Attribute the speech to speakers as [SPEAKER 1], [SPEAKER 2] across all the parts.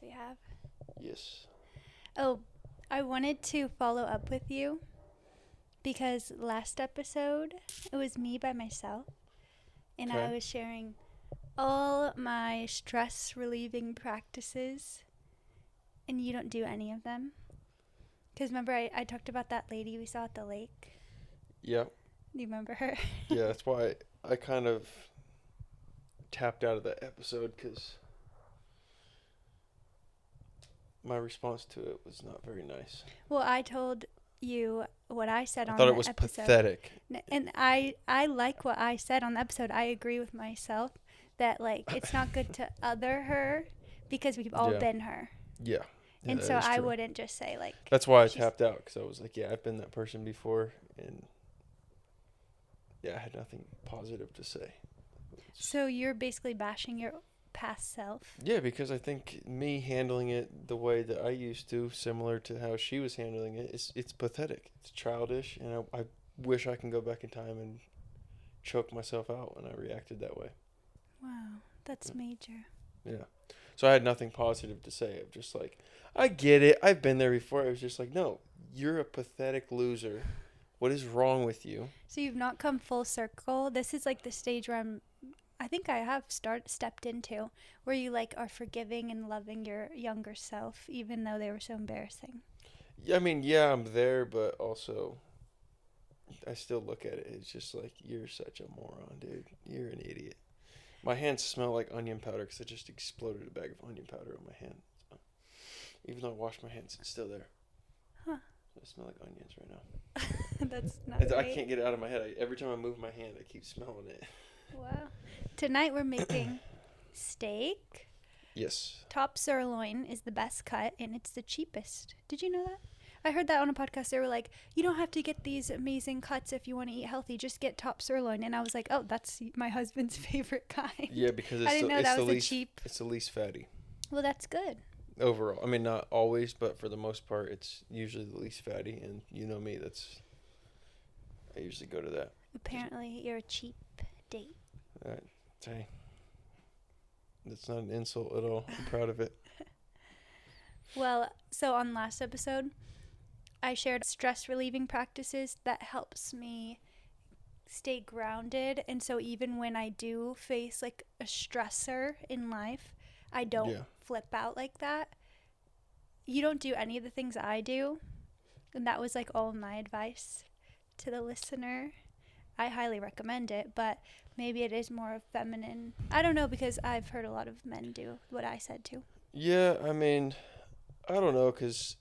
[SPEAKER 1] we have.
[SPEAKER 2] Yes.
[SPEAKER 1] Oh, I wanted to follow up with you because last episode it was me by myself and I
[SPEAKER 2] Okay.
[SPEAKER 1] was sharing all my stress relieving practices and you don't do any of them. Because remember, I talked about that lady we saw at the lake?
[SPEAKER 2] Yeah.
[SPEAKER 1] Do you remember her?
[SPEAKER 2] Yeah, that's why I kind of tapped out of that episode because my response to it was not very nice.
[SPEAKER 1] Well, I told you what I said
[SPEAKER 2] I
[SPEAKER 1] on
[SPEAKER 2] thought it
[SPEAKER 1] the
[SPEAKER 2] was
[SPEAKER 1] episode.
[SPEAKER 2] pathetic.
[SPEAKER 1] And I like what I said on the episode. I agree with myself that, like, it's not good to other her because we've all
[SPEAKER 2] Yeah.
[SPEAKER 1] been her.
[SPEAKER 2] Yeah. Yeah,
[SPEAKER 1] And
[SPEAKER 2] that
[SPEAKER 1] so
[SPEAKER 2] is
[SPEAKER 1] I
[SPEAKER 2] true.
[SPEAKER 1] wouldn't just say, like,
[SPEAKER 2] That's why I
[SPEAKER 1] she's.
[SPEAKER 2] tapped out because I was like, yeah, I've been that person before, and yeah, I had nothing positive to say.
[SPEAKER 1] So you're basically bashing your past self.
[SPEAKER 2] Yeah, because I think me handling it the way that I used to, similar to how she was handling it, it's pathetic. It's childish, and I wish I can go back in time and choke myself out when I reacted that way.
[SPEAKER 1] Wow, that's
[SPEAKER 2] Yeah.
[SPEAKER 1] major.
[SPEAKER 2] Yeah. So I had nothing positive to say. Of just like, I get it. I've been there before. I was just like, no, you're a pathetic loser. What is wrong with you?
[SPEAKER 1] So you've not come full circle. This is like the stage where I think I have stepped into where you like are forgiving and loving your younger self even though they were so embarrassing.
[SPEAKER 2] Yeah, I mean, yeah, I'm there, but also I still look at it. It's just like, you're such a moron, dude. You're an idiot. My hands smell like onion powder because I just exploded a bag of onion powder on my hand. So, even though I washed my hands, it's still there.
[SPEAKER 1] Huh.
[SPEAKER 2] So I smell like onions right now.
[SPEAKER 1] That's not
[SPEAKER 2] I
[SPEAKER 1] great.
[SPEAKER 2] can't get it out of my head. Every time I move my hand, I keep smelling it.
[SPEAKER 1] Wow. Tonight we're making steak.
[SPEAKER 2] Yes.
[SPEAKER 1] Top sirloin is the best cut and it's the cheapest. Did you know that? I heard that on a podcast. They were like, you don't have to get these amazing cuts if you want to eat healthy. Just get top sirloin. And I was like, oh, that's my husband's favorite kind.
[SPEAKER 2] Yeah, because
[SPEAKER 1] I
[SPEAKER 2] it's
[SPEAKER 1] didn't
[SPEAKER 2] the
[SPEAKER 1] know
[SPEAKER 2] it's
[SPEAKER 1] that
[SPEAKER 2] the
[SPEAKER 1] was a
[SPEAKER 2] least
[SPEAKER 1] cheap.
[SPEAKER 2] it's the least fatty
[SPEAKER 1] Well, that's good.
[SPEAKER 2] overall. I mean, not always, but for the most part, it's usually the least fatty. And you know me, that's I usually go to that.
[SPEAKER 1] Apparently, you're a cheap date.
[SPEAKER 2] That hey, that's not an insult at all. I'm proud of it.
[SPEAKER 1] Well, so on last episode, I shared stress relieving practices that helps me stay grounded. And so even when I do face like a stressor in life, I don't
[SPEAKER 2] Yeah.
[SPEAKER 1] flip out like that. You don't do any of the things I do. And that was like all my advice to the listener. I highly recommend it, but maybe it is more feminine. I don't know because I've heard a lot of men do what I said too.
[SPEAKER 2] Yeah, I mean, I don't know, cause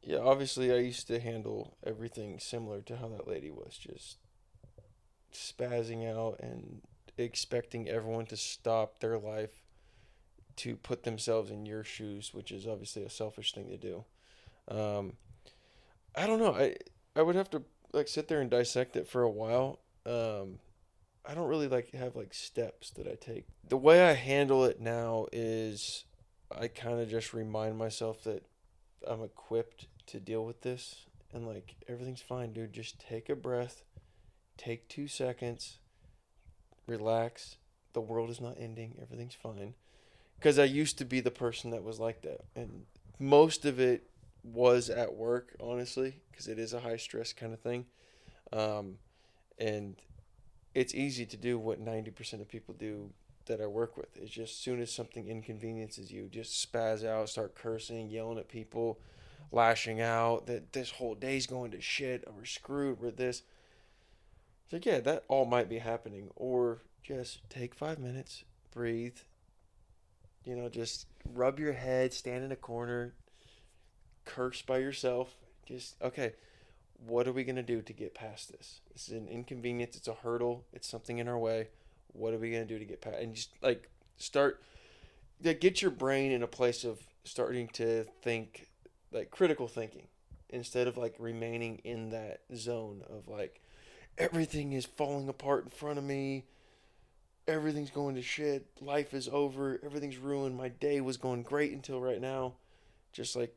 [SPEAKER 2] yeah, obviously I used to handle everything similar to how that lady was, just spazzing out and expecting everyone to stop their life to put themselves in your shoes, which is obviously a selfish thing to do. Um, I don't know. I would have to like sit there and dissect it for a while. Um, I don't really like have like steps that I take. The way I handle it now is I kind of just remind myself that I'm equipped to deal with this and like everything's fine, dude. Just take a breath, take 2 seconds, relax. The world is not ending. Everything's fine. Because I used to be the person that was like that, and most of it was at work, honestly, because it is a high stress kind of thing, um, and it's easy to do what 90% of people do that I work with. It's just as soon as something inconveniences you, just spaz out, start cursing, yelling at people, lashing out that this whole day's going to shit, or we're screwed, we're this. So yeah, that all might be happening, or just take 5 minutes, breathe, just rub your head, stand in a corner, curse by yourself. Just, okay, what are we going to do to get past this? This is an inconvenience. It's a hurdle. It's something in our way. What are we going to do to get past? And just like start, like, get your brain in a place of starting to think, like critical thinking, instead of like remaining in that zone of like everything is falling apart in front of me, everything's going to shit, life is over, everything's ruined, my day was going great until right now. Just like,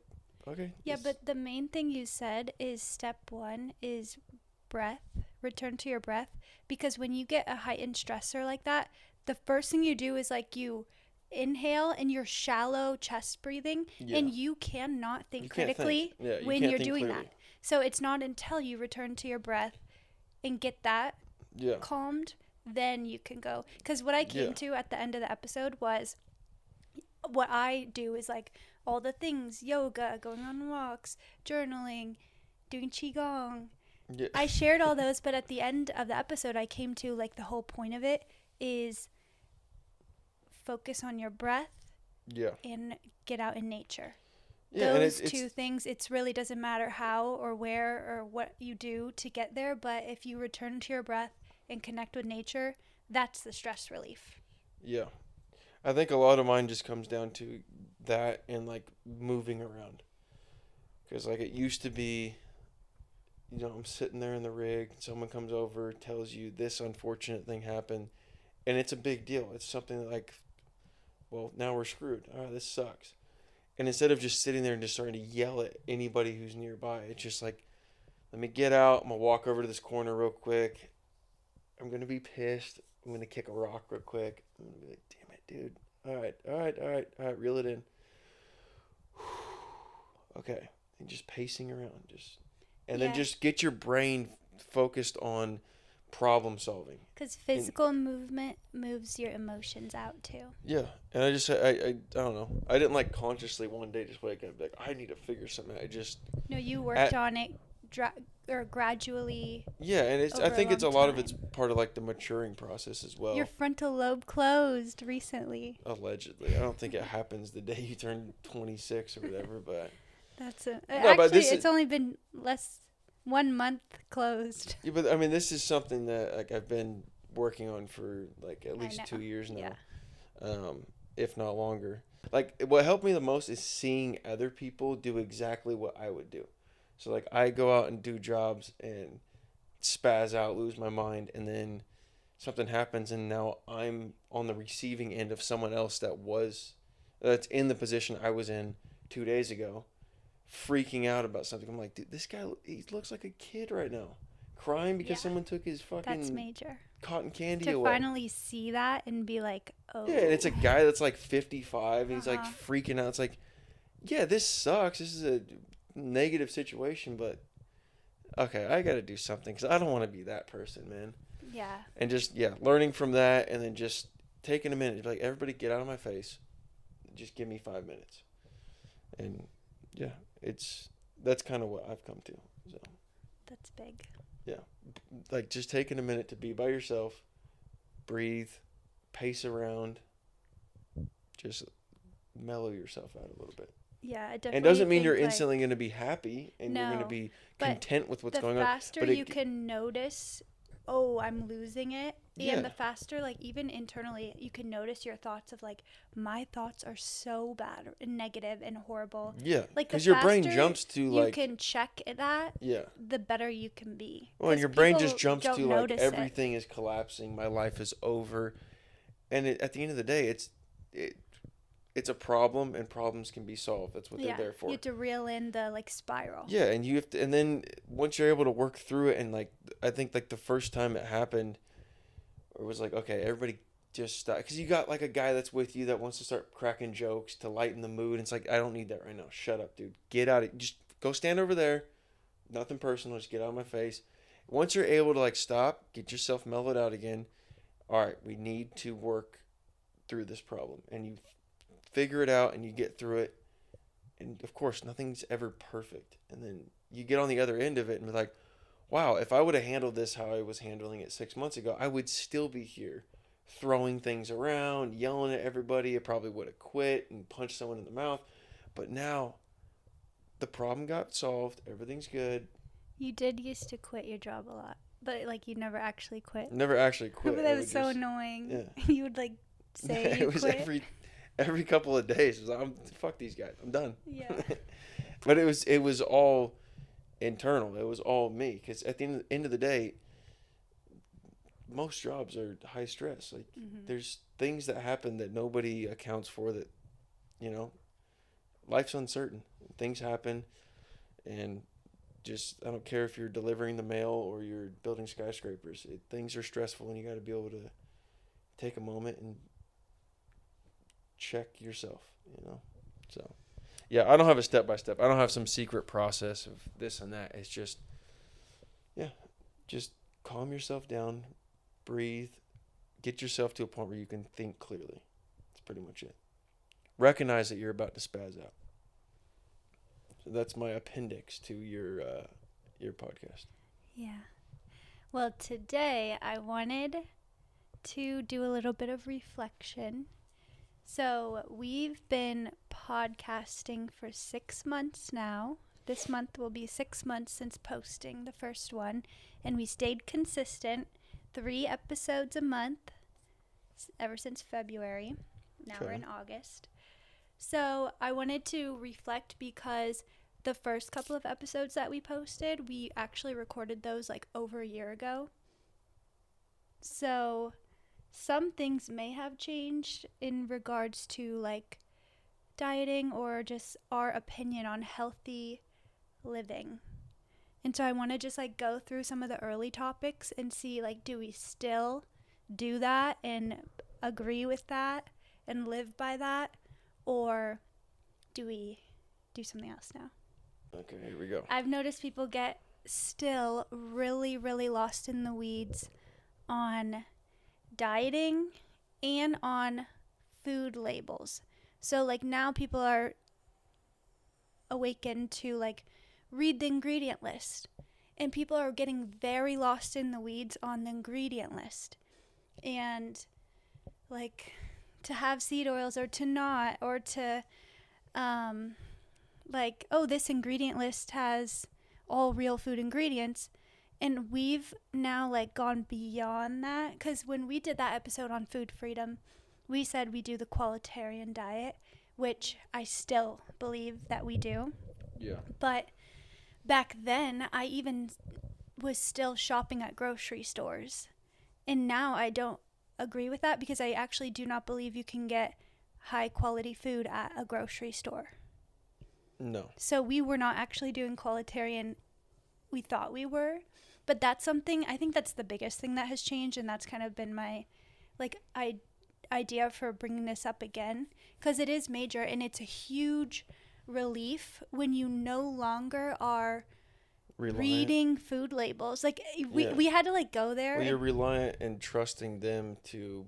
[SPEAKER 2] okay,
[SPEAKER 1] Yeah, but the main thing you said is step one is breath, return to your breath. Because when you get a heightened stressor like that, the first thing you do is like you inhale and you're shallow chest breathing,
[SPEAKER 2] Yeah.
[SPEAKER 1] and you cannot think
[SPEAKER 2] You can't think.
[SPEAKER 1] critically
[SPEAKER 2] Yeah, you
[SPEAKER 1] when
[SPEAKER 2] can't
[SPEAKER 1] you're
[SPEAKER 2] think
[SPEAKER 1] doing that.
[SPEAKER 2] clearly.
[SPEAKER 1] So it's not until you return to your breath and get that
[SPEAKER 2] Yeah.
[SPEAKER 1] calmed, then you can go. Because what I
[SPEAKER 2] Yeah.
[SPEAKER 1] came to at the end of the episode was what I do is like all the things: yoga, going on walks, journaling, doing qigong.
[SPEAKER 2] Yeah.
[SPEAKER 1] I shared all those, but at the end of the episode, I came to like the whole point of it is focus on your breath
[SPEAKER 2] Yeah.
[SPEAKER 1] and get out in nature.
[SPEAKER 2] Yeah, and
[SPEAKER 1] Those
[SPEAKER 2] it's
[SPEAKER 1] two things, it really doesn't matter how or where or what you do to get there, but if you return to your breath and connect with nature, that's the stress relief.
[SPEAKER 2] yeah. I think a lot of mine just comes down to that and like moving around. Because like it used to be, I'm sitting there in the rig, someone comes over, tells you this unfortunate thing happened, and it's a big deal. It's something that, like, well, now we're screwed. All right, this sucks. And instead of just sitting there and just starting to yell at anybody who's nearby, it's just like, let me get out. I'm gonna walk over to this corner real quick. I'm gonna be pissed. I'm gonna kick a rock real quick. I'm gonna be like, damn it, dude. All right, all right, all right, all right. Reel it in. Okay, and just pacing around, and then
[SPEAKER 1] Yeah,
[SPEAKER 2] just get your brain focused on problem solving.
[SPEAKER 1] because
[SPEAKER 2] And
[SPEAKER 1] physical movement moves your emotions out too.
[SPEAKER 2] yeah, and I don't know. I didn't like consciously one day just wake up and be like, I need to figure something out. I just
[SPEAKER 1] No, you worked
[SPEAKER 2] at
[SPEAKER 1] on it or gradually
[SPEAKER 2] yeah, and I
[SPEAKER 1] over a
[SPEAKER 2] think it's
[SPEAKER 1] long
[SPEAKER 2] a lot of it's
[SPEAKER 1] time.
[SPEAKER 2] part of like the maturing process as
[SPEAKER 1] Your
[SPEAKER 2] well.
[SPEAKER 1] frontal lobe closed recently.
[SPEAKER 2] Allegedly, I don't think it happens the day you turn 26 or whatever, but
[SPEAKER 1] That's a
[SPEAKER 2] no, but
[SPEAKER 1] actually
[SPEAKER 2] this is
[SPEAKER 1] it's only been less 1 month closed.
[SPEAKER 2] yeah, but I mean this is something that like I've been working on for like at
[SPEAKER 1] I
[SPEAKER 2] least
[SPEAKER 1] know.
[SPEAKER 2] 2 years
[SPEAKER 1] Yeah.
[SPEAKER 2] now, if not longer. Like what helped me the most is seeing other people do exactly what I would do. So like I go out and do jobs and spaz out, lose my mind, and then something happens, and now I'm on the receiving end of someone else that's in the position I was in 2 days ago, freaking out about something. I'm like, dude, this guy he looks like a kid right now, crying because
[SPEAKER 1] Yeah.
[SPEAKER 2] someone took his
[SPEAKER 1] That's
[SPEAKER 2] fucking
[SPEAKER 1] major.
[SPEAKER 2] cotton candy
[SPEAKER 1] To
[SPEAKER 2] away.
[SPEAKER 1] finally see that and be like,
[SPEAKER 2] Yeah, and
[SPEAKER 1] "Oh."
[SPEAKER 2] it's a guy that's like 55, and he's like
[SPEAKER 1] Uh-huh.
[SPEAKER 2] freaking out. It's like, yeah, this sucks. This is a negative situation, but okay, I got to do something because I don't want to be that person, man.
[SPEAKER 1] Yeah.
[SPEAKER 2] And just yeah, learning from that, and then just taking a minute, like everybody, get out of my face. Just give me 5 minutes, and yeah, that's kind of what I've come to. So
[SPEAKER 1] That's big.
[SPEAKER 2] yeah, like just taking a minute to be by yourself, breathe, pace around, just mellow yourself out a little bit.
[SPEAKER 1] Yeah, I
[SPEAKER 2] And
[SPEAKER 1] definitely
[SPEAKER 2] doesn't mean
[SPEAKER 1] think
[SPEAKER 2] you're
[SPEAKER 1] like
[SPEAKER 2] instantly going to be happy and you're going to
[SPEAKER 1] no,
[SPEAKER 2] be
[SPEAKER 1] but
[SPEAKER 2] content with what's
[SPEAKER 1] the
[SPEAKER 2] going on.
[SPEAKER 1] faster
[SPEAKER 2] But
[SPEAKER 1] you
[SPEAKER 2] it,
[SPEAKER 1] can notice, oh, I'm losing it, and
[SPEAKER 2] yeah,
[SPEAKER 1] the faster, like even internally, you can notice your thoughts of like, my thoughts are so bad and negative and horrible.
[SPEAKER 2] yeah,
[SPEAKER 1] Like the
[SPEAKER 2] because your brain
[SPEAKER 1] faster
[SPEAKER 2] jumps to
[SPEAKER 1] you
[SPEAKER 2] like,
[SPEAKER 1] can check that,
[SPEAKER 2] yeah.
[SPEAKER 1] the better you can be.
[SPEAKER 2] Well, and
[SPEAKER 1] Because
[SPEAKER 2] your brain just
[SPEAKER 1] people
[SPEAKER 2] jumps
[SPEAKER 1] don't
[SPEAKER 2] to like
[SPEAKER 1] notice it.
[SPEAKER 2] everything is collapsing, my life is over, and at the end of the day, it, it's a problem, and problems can be solved. That's what they're
[SPEAKER 1] Yeah,
[SPEAKER 2] there
[SPEAKER 1] you
[SPEAKER 2] for.
[SPEAKER 1] have to reel in the like spiral.
[SPEAKER 2] Yeah, and you have to, and then once you're able to work through it, and like I think like the first time it happened, it was like okay, everybody just stop, because you got like a guy that's with you that wants to start cracking jokes to lighten the mood. And it's like I don't need that right now. Shut up, dude. Get out of just go stand over there. Nothing personal. Just get out of my face. Once you're able to like stop, get yourself mellowed out again. All right, we need to work through this problem, and you figure it out and you get through it. And of course, nothing's ever perfect. And then you get on the other end of it and be like, wow, if I would have handled this how I was handling it 6 months ago, I would still be here throwing things around, yelling at everybody. I probably would have quit and punched someone in the mouth. But now the problem got solved. Everything's good.
[SPEAKER 1] You did used to quit your job a lot, but like you never actually quit.
[SPEAKER 2] Never actually quit.
[SPEAKER 1] But
[SPEAKER 2] I
[SPEAKER 1] that was
[SPEAKER 2] would
[SPEAKER 1] so
[SPEAKER 2] just,
[SPEAKER 1] annoying.
[SPEAKER 2] yeah.
[SPEAKER 1] You would like say you
[SPEAKER 2] It was
[SPEAKER 1] quit.
[SPEAKER 2] every couple of days. It was like, fuck these guys. I'm done.
[SPEAKER 1] Yeah.
[SPEAKER 2] But it was all internal. It was all me. Because at the end of the day, most jobs are high stress. Like
[SPEAKER 1] Hmm.
[SPEAKER 2] there's things that happen that nobody accounts for. That you know, life's uncertain. Things happen, and just I don't care if you're delivering the mail or you're building skyscrapers. Things are stressful, and you got to be able to take a moment and check yourself, So, yeah, I don't have a step by step. I don't have some secret process of this and that. It's just, yeah, just calm yourself down, breathe, get yourself to a point where you can think clearly. That's pretty much it. Recognize that you're about to spaz out. So that's my appendix to your podcast.
[SPEAKER 1] Yeah. Well, today I wanted to do a little bit of reflection. So, we've been podcasting for 6 months now. This month will be 6 months since posting the first one, and we stayed consistent, 3 episodes a month ever since February. Now we're in August. So, I wanted to reflect because the first couple of episodes that we posted, we actually recorded those like over a year ago. So, some things may have changed in regards to like dieting or just our opinion on healthy living. And so I want to just like go through some of the early topics and see like, do we still do that and agree with that and live by that, or do we do something else now?
[SPEAKER 2] Okay, here we go.
[SPEAKER 1] I've noticed people get still really, really lost in the weeds on dieting and on food labels. So like now people are awakened to like read the ingredient list, and people are getting very lost in the weeds on the ingredient list, and like to have seed oils or to not, or to like, oh, this ingredient list has all real food ingredients. And we've now like gone beyond that, because when we did that episode on food freedom, we said we do the Qualitarian diet, which I still believe that we do.
[SPEAKER 2] Yeah.
[SPEAKER 1] But back then, I even was still shopping at grocery stores. And now I don't agree with that, because I actually do not believe you can get high quality food at a grocery store.
[SPEAKER 2] No.
[SPEAKER 1] So we were not actually doing Qualitarian. We thought we were. But that's something, I think that's the biggest thing that has changed, and that's kind of been my like idea for bringing this up again, because it is major, and it's a huge relief when you no longer are reading food labels. Like we had to like go there.
[SPEAKER 2] Well, you're reliant and trusting them to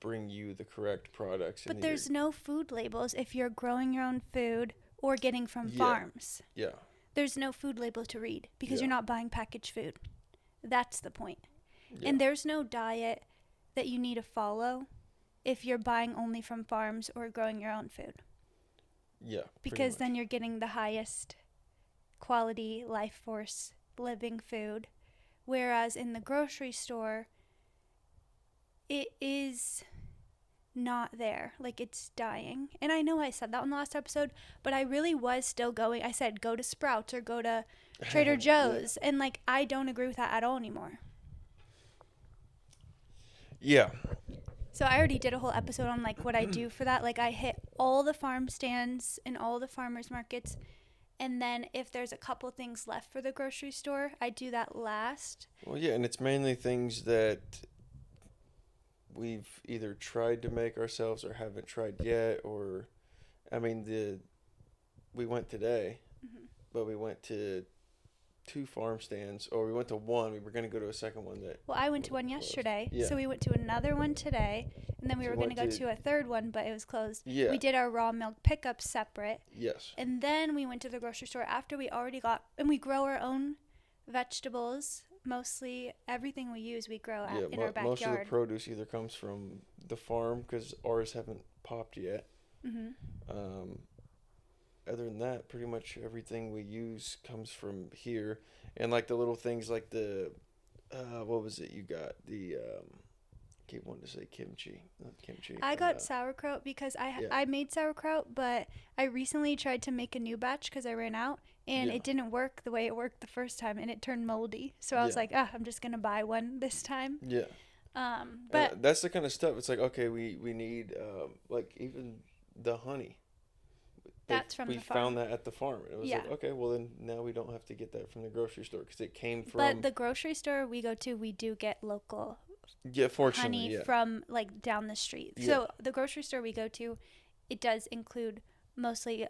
[SPEAKER 2] bring you the correct products.
[SPEAKER 1] But there's no food labels if you're growing your own food or getting from farms.
[SPEAKER 2] Yeah.
[SPEAKER 1] There's no food label to read, because you're not buying packaged food. That's the point.
[SPEAKER 2] Yeah.
[SPEAKER 1] And there's no diet that you need to follow if you're buying only from farms or growing your own food.
[SPEAKER 2] Yeah.
[SPEAKER 1] Because then you're getting the highest quality life force living food. Whereas in the grocery store, it is not there. Like, it's dying. And I know I said that on the last episode, but I really was still going. I said go to Sprouts or go to Trader Joe's. And like, I don't agree with that at all anymore.
[SPEAKER 2] Yeah.
[SPEAKER 1] So I already did a whole episode on like what I do for that. Like, I hit all the farm stands and all the farmers markets, and then if there's a couple things left for the grocery store, I do that last.
[SPEAKER 2] Well, yeah, and it's mainly things that we've either tried to make ourselves or haven't tried yet, or I mean, we went today, but we went to 2 farm stands, or we went to one. We were going to go to a second one
[SPEAKER 1] Well, I went to one yesterday,
[SPEAKER 2] Yeah.
[SPEAKER 1] so we went to another one today, and then we were going to go to a third one, but it was closed.
[SPEAKER 2] Yeah.
[SPEAKER 1] We did our raw milk pickup separate.
[SPEAKER 2] Yes.
[SPEAKER 1] And then we went to the grocery store after we already got, and we grow our own vegetables. Mostly everything we use, we grow in our backyard.
[SPEAKER 2] Most of the produce either comes from the farm, because ours haven't popped yet. Other than that, pretty much everything we use comes from here. And like the little things like the, what was it you got? The, I keep wanting to say kimchi. Not kimchi.
[SPEAKER 1] I got sauerkraut because I made sauerkraut, but I recently tried to make a new batch because I ran out, and it didn't work the way it worked the first time, and it turned moldy. So I was like, I'm just going to buy one this time.
[SPEAKER 2] Yeah.
[SPEAKER 1] But
[SPEAKER 2] that's the kind of stuff. It's like, okay, we need, like even the honey.
[SPEAKER 1] That's from the farm.
[SPEAKER 2] We found that at the farm. It was like, okay, well then now we don't have to get that from the grocery store, because it came from.
[SPEAKER 1] But the grocery store we go to, we do get local
[SPEAKER 2] fortunately,
[SPEAKER 1] honey from like down the street.
[SPEAKER 2] Yeah.
[SPEAKER 1] So the grocery store we go to it does include mostly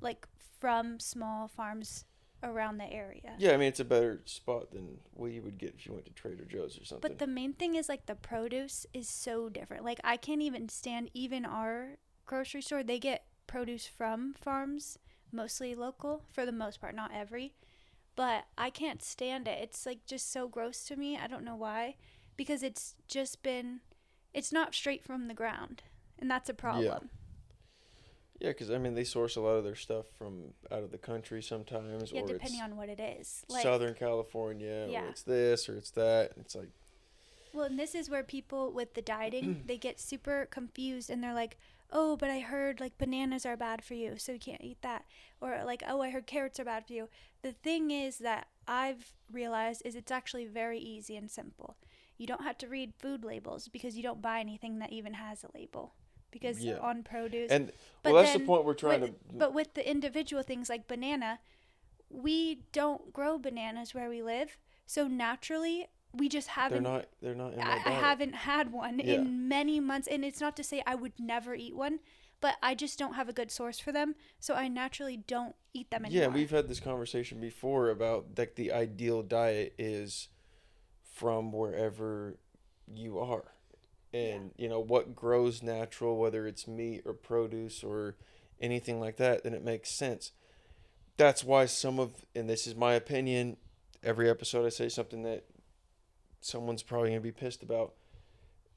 [SPEAKER 1] like from small farms around the area.
[SPEAKER 2] Yeah, I mean, it's a better spot than what you would get if you went to Trader Joe's or something.
[SPEAKER 1] But the main thing is like the produce is so different. Like I can't even stand even our grocery store. They get produce from farms, mostly local for the most part, not every. But I can't stand it. It's like just so gross to me. I don't know why, because it's not straight from the ground, and that's a
[SPEAKER 2] Yeah.
[SPEAKER 1] problem.
[SPEAKER 2] Yeah, because, I mean, they source a lot of their stuff from out of the country sometimes,
[SPEAKER 1] Yeah,
[SPEAKER 2] or
[SPEAKER 1] depending
[SPEAKER 2] it's
[SPEAKER 1] on what it is. Like,
[SPEAKER 2] Southern California, or
[SPEAKER 1] yeah.
[SPEAKER 2] it's this, or it's that. It's like,
[SPEAKER 1] Well, and this is where people with the dieting, they get super confused and they're like, "Oh, but I heard like bananas are bad for you, so you can't eat that." Or like, "Oh, I heard carrots are bad for you." The thing is that I've realized is it's actually very easy and simple. You don't have to read food labels because you don't buy anything that even has a label. Because
[SPEAKER 2] yeah.
[SPEAKER 1] on produce,
[SPEAKER 2] And, well,
[SPEAKER 1] but
[SPEAKER 2] that's the
[SPEAKER 1] then
[SPEAKER 2] point we're trying
[SPEAKER 1] with
[SPEAKER 2] to.
[SPEAKER 1] but with the individual things like banana, we don't grow bananas where we live. So naturally, we just haven't
[SPEAKER 2] They're not in my
[SPEAKER 1] I
[SPEAKER 2] diet.
[SPEAKER 1] haven't had one
[SPEAKER 2] Yeah.
[SPEAKER 1] in many months, and it's not to say I would never eat one, but I just don't have a good source for them, so I naturally don't eat them
[SPEAKER 2] Yeah,
[SPEAKER 1] anymore.
[SPEAKER 2] we've had this conversation before about like the ideal diet is from wherever you are.
[SPEAKER 1] Yeah.
[SPEAKER 2] And, what grows natural, whether it's meat or produce or anything like that, then it makes sense. That's why and this is my opinion, every episode I say something that someone's probably going to be pissed about.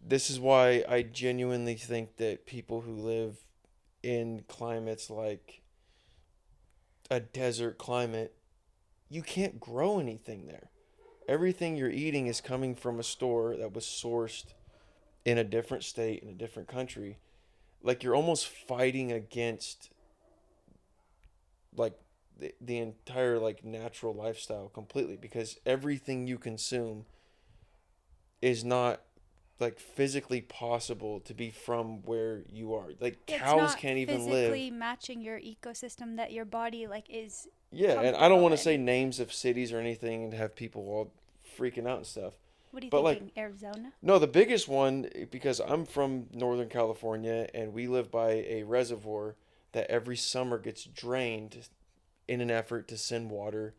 [SPEAKER 2] This is why I genuinely think that people who live in climates like a desert climate, you can't grow anything there. Everything you're eating is coming from a store that was sourced in a different state, in a different country. Like you're almost fighting against like the entire like natural lifestyle completely because everything you consume is not like physically possible to be from where you are. Like
[SPEAKER 1] It's
[SPEAKER 2] cows
[SPEAKER 1] not
[SPEAKER 2] can't even live.
[SPEAKER 1] physically matching your ecosystem that your body like is
[SPEAKER 2] Yeah, and I don't
[SPEAKER 1] comfortable
[SPEAKER 2] want to say
[SPEAKER 1] in.
[SPEAKER 2] names of cities or anything and have people all freaking out and stuff.
[SPEAKER 1] What are you
[SPEAKER 2] But like
[SPEAKER 1] thinking? Arizona?
[SPEAKER 2] no, the biggest one because I'm from Northern California and we live by a reservoir that every summer gets drained in an effort to send water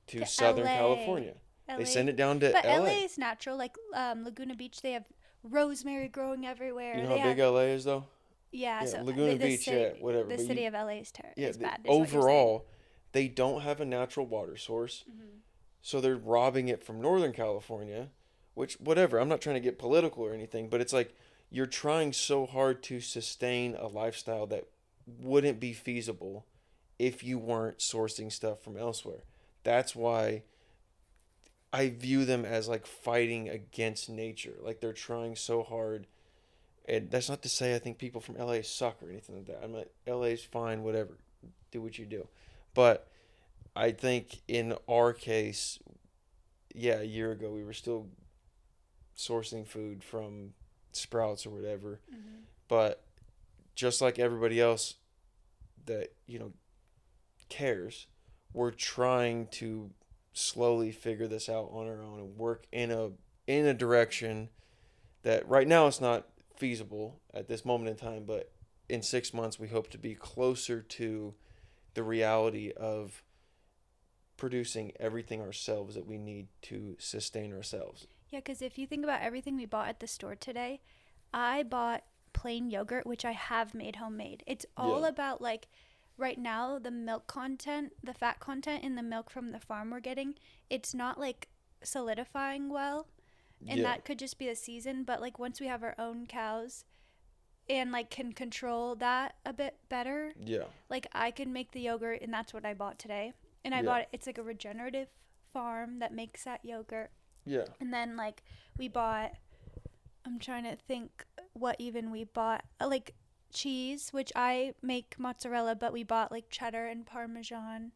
[SPEAKER 2] to
[SPEAKER 1] To
[SPEAKER 2] Southern
[SPEAKER 1] LA.
[SPEAKER 2] California. They send
[SPEAKER 1] LA.
[SPEAKER 2] it down to
[SPEAKER 1] But
[SPEAKER 2] LA.
[SPEAKER 1] LA is natural. Like Laguna Beach, they have rosemary growing
[SPEAKER 2] You
[SPEAKER 1] everywhere.
[SPEAKER 2] know
[SPEAKER 1] They
[SPEAKER 2] how big
[SPEAKER 1] have
[SPEAKER 2] LA is though?
[SPEAKER 1] yeah.
[SPEAKER 2] Yeah,
[SPEAKER 1] So
[SPEAKER 2] Laguna Beach, yeah, whatever.
[SPEAKER 1] the
[SPEAKER 2] But
[SPEAKER 1] city of LA
[SPEAKER 2] yeah,
[SPEAKER 1] is bad, is what you're saying.
[SPEAKER 2] overall, they don't have a natural water source.
[SPEAKER 1] Hmm.
[SPEAKER 2] So they're robbing it from Northern California, which, whatever, I'm not trying to get political or anything, but it's like you're trying so hard to sustain a lifestyle that wouldn't be feasible if you weren't sourcing stuff from elsewhere. That's why I view them as like fighting against nature. Like they're trying so hard. And that's not to say I think people from LA suck or anything like that. I'm like, LA's fine, whatever. Do what you do. But I think in our case, yeah, a year ago we were still sourcing food from Sprouts or whatever.
[SPEAKER 1] Hmm.
[SPEAKER 2] But just like everybody else that, cares, we're trying to slowly figure this out on our own and work in a direction that right now it's not feasible at this moment in time, but in 6 months we hope to be closer to the reality of producing everything ourselves that we need to sustain ourselves.
[SPEAKER 1] Yeah, because if you think about everything we bought at the store today, I bought plain yogurt, which I have made homemade. It's
[SPEAKER 2] Yeah.
[SPEAKER 1] all about like right now the milk content, the fat content in the milk from the farm we're getting, it's not like solidifying well. And
[SPEAKER 2] Yeah.
[SPEAKER 1] that could just be a season, but like once we have our own cows and like can control that a bit better,
[SPEAKER 2] Yeah.
[SPEAKER 1] like I can make the yogurt, and that's what I bought today. And I
[SPEAKER 2] Yeah.
[SPEAKER 1] bought it's like a regenerative farm that makes that yogurt.
[SPEAKER 2] Yeah.
[SPEAKER 1] And then like we bought, I'm trying to think what even we bought, like cheese, which I make mozzarella, but we bought like cheddar and parmesan.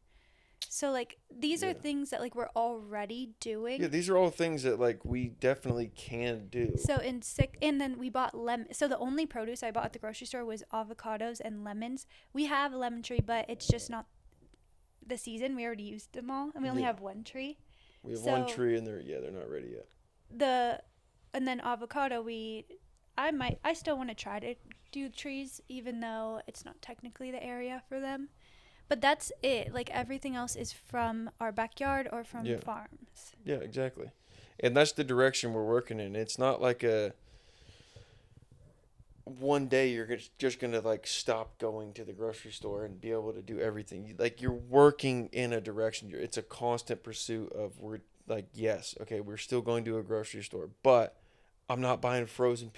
[SPEAKER 1] So like these are
[SPEAKER 2] Yeah.
[SPEAKER 1] things that like we're already
[SPEAKER 2] Yeah,
[SPEAKER 1] doing.
[SPEAKER 2] these are all things that like we definitely can do.
[SPEAKER 1] So and then we bought lemon. So the only produce I bought at the grocery store was avocados and lemons. We have a lemon tree, but it's just not the season. We already used them all, and we only
[SPEAKER 2] Yeah.
[SPEAKER 1] have one tree.
[SPEAKER 2] We have one
[SPEAKER 1] So
[SPEAKER 2] tree and they're not ready yet.
[SPEAKER 1] the and then avocado I still want to try to do trees, even though it's not technically the area for them. But that's it. Like everything else is from our backyard or from
[SPEAKER 2] Yeah.
[SPEAKER 1] farms.
[SPEAKER 2] Yeah, exactly. And that's the direction we're working in. It's not like a one day you're just gonna like stop going to the grocery store and be able to do everything. Like you're working in a direction. It's a constant pursuit of we're like yes, okay, we're still going to a grocery store, but I'm not buying frozen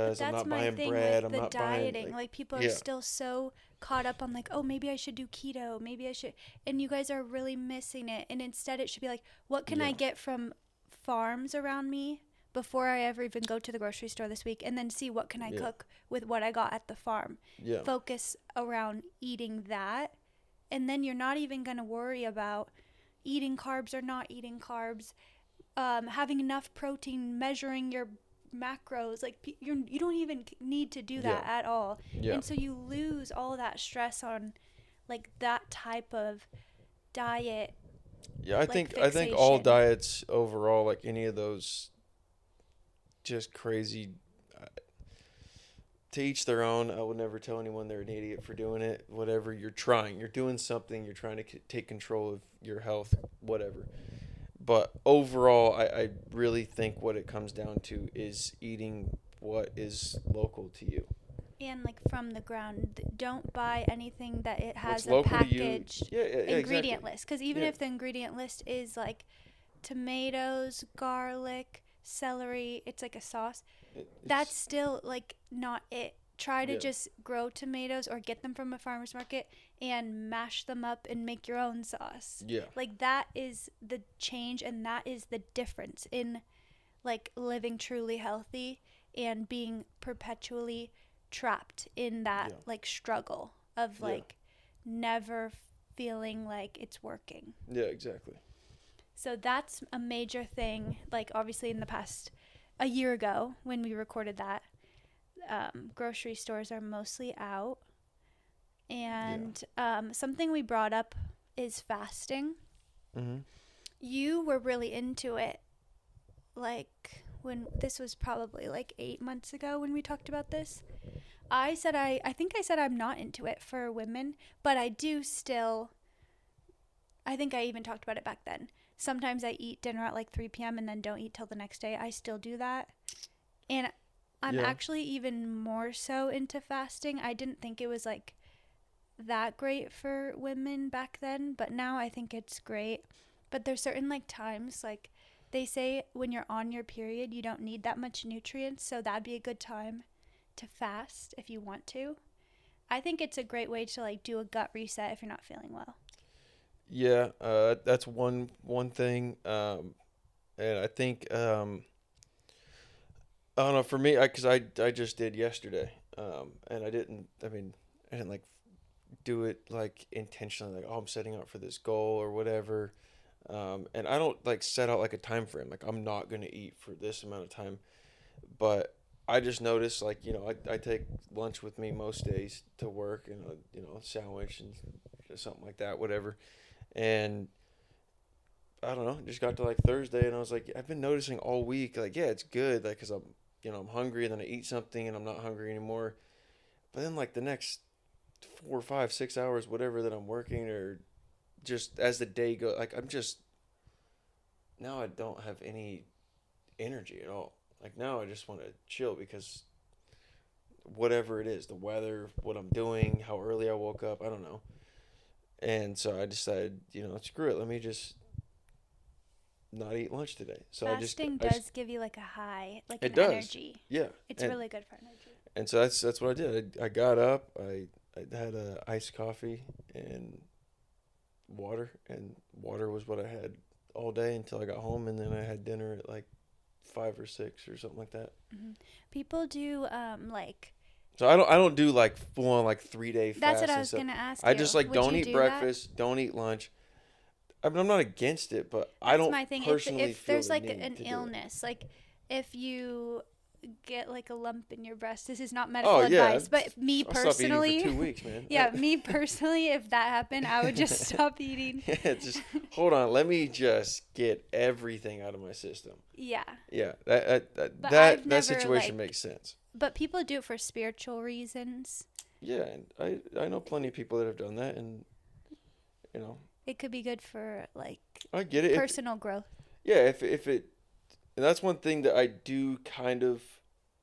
[SPEAKER 1] But
[SPEAKER 2] pizzas. I'm
[SPEAKER 1] that's
[SPEAKER 2] not
[SPEAKER 1] my
[SPEAKER 2] buying
[SPEAKER 1] thing
[SPEAKER 2] bread.
[SPEAKER 1] with
[SPEAKER 2] I'm
[SPEAKER 1] the
[SPEAKER 2] not buying
[SPEAKER 1] dieting.
[SPEAKER 2] like
[SPEAKER 1] Like people are
[SPEAKER 2] yeah,
[SPEAKER 1] still so caught up on like, oh, maybe I should do keto. Maybe I should. And you guys are really missing it. And instead it should be like, what can I
[SPEAKER 2] yeah,
[SPEAKER 1] get from farms around me before I ever even go to the grocery store this week, and then see what can I
[SPEAKER 2] yeah,
[SPEAKER 1] cook with what I got at the farm.
[SPEAKER 2] yeah,
[SPEAKER 1] Focus around eating that, and then you're not even going to worry about eating carbs or not eating carbs, having enough protein, measuring your macros. Like you don't even need to do
[SPEAKER 2] yeah,
[SPEAKER 1] that at all.
[SPEAKER 2] yeah.
[SPEAKER 1] And so you lose all that stress on like that type of diet,
[SPEAKER 2] Yeah, I
[SPEAKER 1] like
[SPEAKER 2] think all
[SPEAKER 1] fixation.
[SPEAKER 2] diets overall, like any of those, just crazy. uh, To each their own. I would never tell anyone they're an idiot for doing it. Whatever you're trying, you're doing something. You're trying to take control of your health, whatever. But overall, I really think what it comes down to is eating what is local to you.
[SPEAKER 1] And like from the ground, don't buy anything that it
[SPEAKER 2] What's
[SPEAKER 1] has a
[SPEAKER 2] local to you?
[SPEAKER 1] packaged
[SPEAKER 2] Yeah, yeah, yeah,
[SPEAKER 1] ingredient
[SPEAKER 2] exactly.
[SPEAKER 1] list, because even
[SPEAKER 2] Yeah,
[SPEAKER 1] if the ingredient list is like tomatoes, garlic, celery, it's like a sauce, that's
[SPEAKER 2] it's
[SPEAKER 1] still like not it. Try to
[SPEAKER 2] yeah,
[SPEAKER 1] just grow tomatoes or get them from a farmer's market and mash them up and make your own sauce.
[SPEAKER 2] yeah,
[SPEAKER 1] Like that is the change, and that is the difference in like living truly healthy and being perpetually trapped in that
[SPEAKER 2] yeah,
[SPEAKER 1] like struggle of
[SPEAKER 2] yeah,
[SPEAKER 1] like never feeling like it's working.
[SPEAKER 2] yeah, exactly.
[SPEAKER 1] So that's a major thing. Like obviously in the past a year ago when we recorded that, grocery stores are mostly out.
[SPEAKER 2] Yeah.
[SPEAKER 1] And something we brought up is fasting.
[SPEAKER 2] Mhm.
[SPEAKER 1] You were really into it, like when this was probably like 8 months ago when we talked about this. I think I said I'm not into it for women, but I do still. I think I even talked about it back then. Sometimes I eat dinner at like 3 p.m. and then don't eat till the next day. I still do that. And I'm
[SPEAKER 2] Yeah.
[SPEAKER 1] actually even more so into fasting. I didn't think it was like that great for women back then, but now I think it's great. But there's certain like times, like they say when you're on your period, you don't need that much nutrients, so that'd be a good time to fast if you want to. I think it's a great way to like do a gut reset if you're not feeling well.
[SPEAKER 2] Yeah, that's one thing. And I think I don't know for me, because I just did yesterday, and I didn't. I mean, I didn't like do it like intentionally, like oh I'm setting out for this goal or whatever. And I don't like set out like a time frame. Like I'm not gonna eat for this amount of time, but I just noticed like I take lunch with me most days to work and a sandwich and something like that, whatever. And I don't know, just got to like Thursday and I was like, I've been noticing all week, like, yeah, it's good, like, cause I'm hungry and then I eat something and I'm not hungry anymore. But then like the next 4, 5, 6 hours, whatever that I'm working or just as the day goes, like I'm just now I don't have any energy at all. Like now I just want to chill because whatever it is, the weather, what I'm doing, how early I woke up, I don't know. And so I decided, screw it, let me just not eat lunch today. So
[SPEAKER 1] Fasting
[SPEAKER 2] I just
[SPEAKER 1] does give you like a high, like
[SPEAKER 2] it
[SPEAKER 1] an
[SPEAKER 2] does,
[SPEAKER 1] energy.
[SPEAKER 2] yeah,
[SPEAKER 1] It's
[SPEAKER 2] and
[SPEAKER 1] really good for energy.
[SPEAKER 2] so that's what I did. I got up, I had a iced coffee and water, and water was what I had all day until I got home, and then I had dinner at like 5 or 6 or something like that.
[SPEAKER 1] Hmm. People do like
[SPEAKER 2] So I don't do like full on like 3 day
[SPEAKER 1] that's what
[SPEAKER 2] fast
[SPEAKER 1] I
[SPEAKER 2] and
[SPEAKER 1] was
[SPEAKER 2] stuff.
[SPEAKER 1] gonna ask
[SPEAKER 2] I just
[SPEAKER 1] you.
[SPEAKER 2] like
[SPEAKER 1] Would
[SPEAKER 2] don't
[SPEAKER 1] you
[SPEAKER 2] eat
[SPEAKER 1] do that?
[SPEAKER 2] breakfast, don't eat lunch. I mean, I'm not against it, but I
[SPEAKER 1] That's
[SPEAKER 2] don't
[SPEAKER 1] my thing.
[SPEAKER 2] personally
[SPEAKER 1] If
[SPEAKER 2] feel
[SPEAKER 1] there's
[SPEAKER 2] the
[SPEAKER 1] like
[SPEAKER 2] need
[SPEAKER 1] an
[SPEAKER 2] to do it.
[SPEAKER 1] illness, like if you get like a lump in your breast, this is not
[SPEAKER 2] Oh
[SPEAKER 1] medical
[SPEAKER 2] yeah,
[SPEAKER 1] advice, but me
[SPEAKER 2] I'll stop eating for
[SPEAKER 1] personally,
[SPEAKER 2] 2 weeks, man.
[SPEAKER 1] yeah, me personally, if that happened, I would just stop eating.
[SPEAKER 2] Yeah, just hold on. Let me just get everything out of my system.
[SPEAKER 1] Yeah,
[SPEAKER 2] Yeah, that that that,
[SPEAKER 1] but I've
[SPEAKER 2] that, that
[SPEAKER 1] never
[SPEAKER 2] situation
[SPEAKER 1] like
[SPEAKER 2] makes sense.
[SPEAKER 1] But people do it for spiritual reasons.
[SPEAKER 2] Yeah, and I know plenty of people that have done that, and you know,
[SPEAKER 1] It could be good for like
[SPEAKER 2] I get it.
[SPEAKER 1] personal growth.
[SPEAKER 2] Yeah, if it, and that's one thing that I do kind of,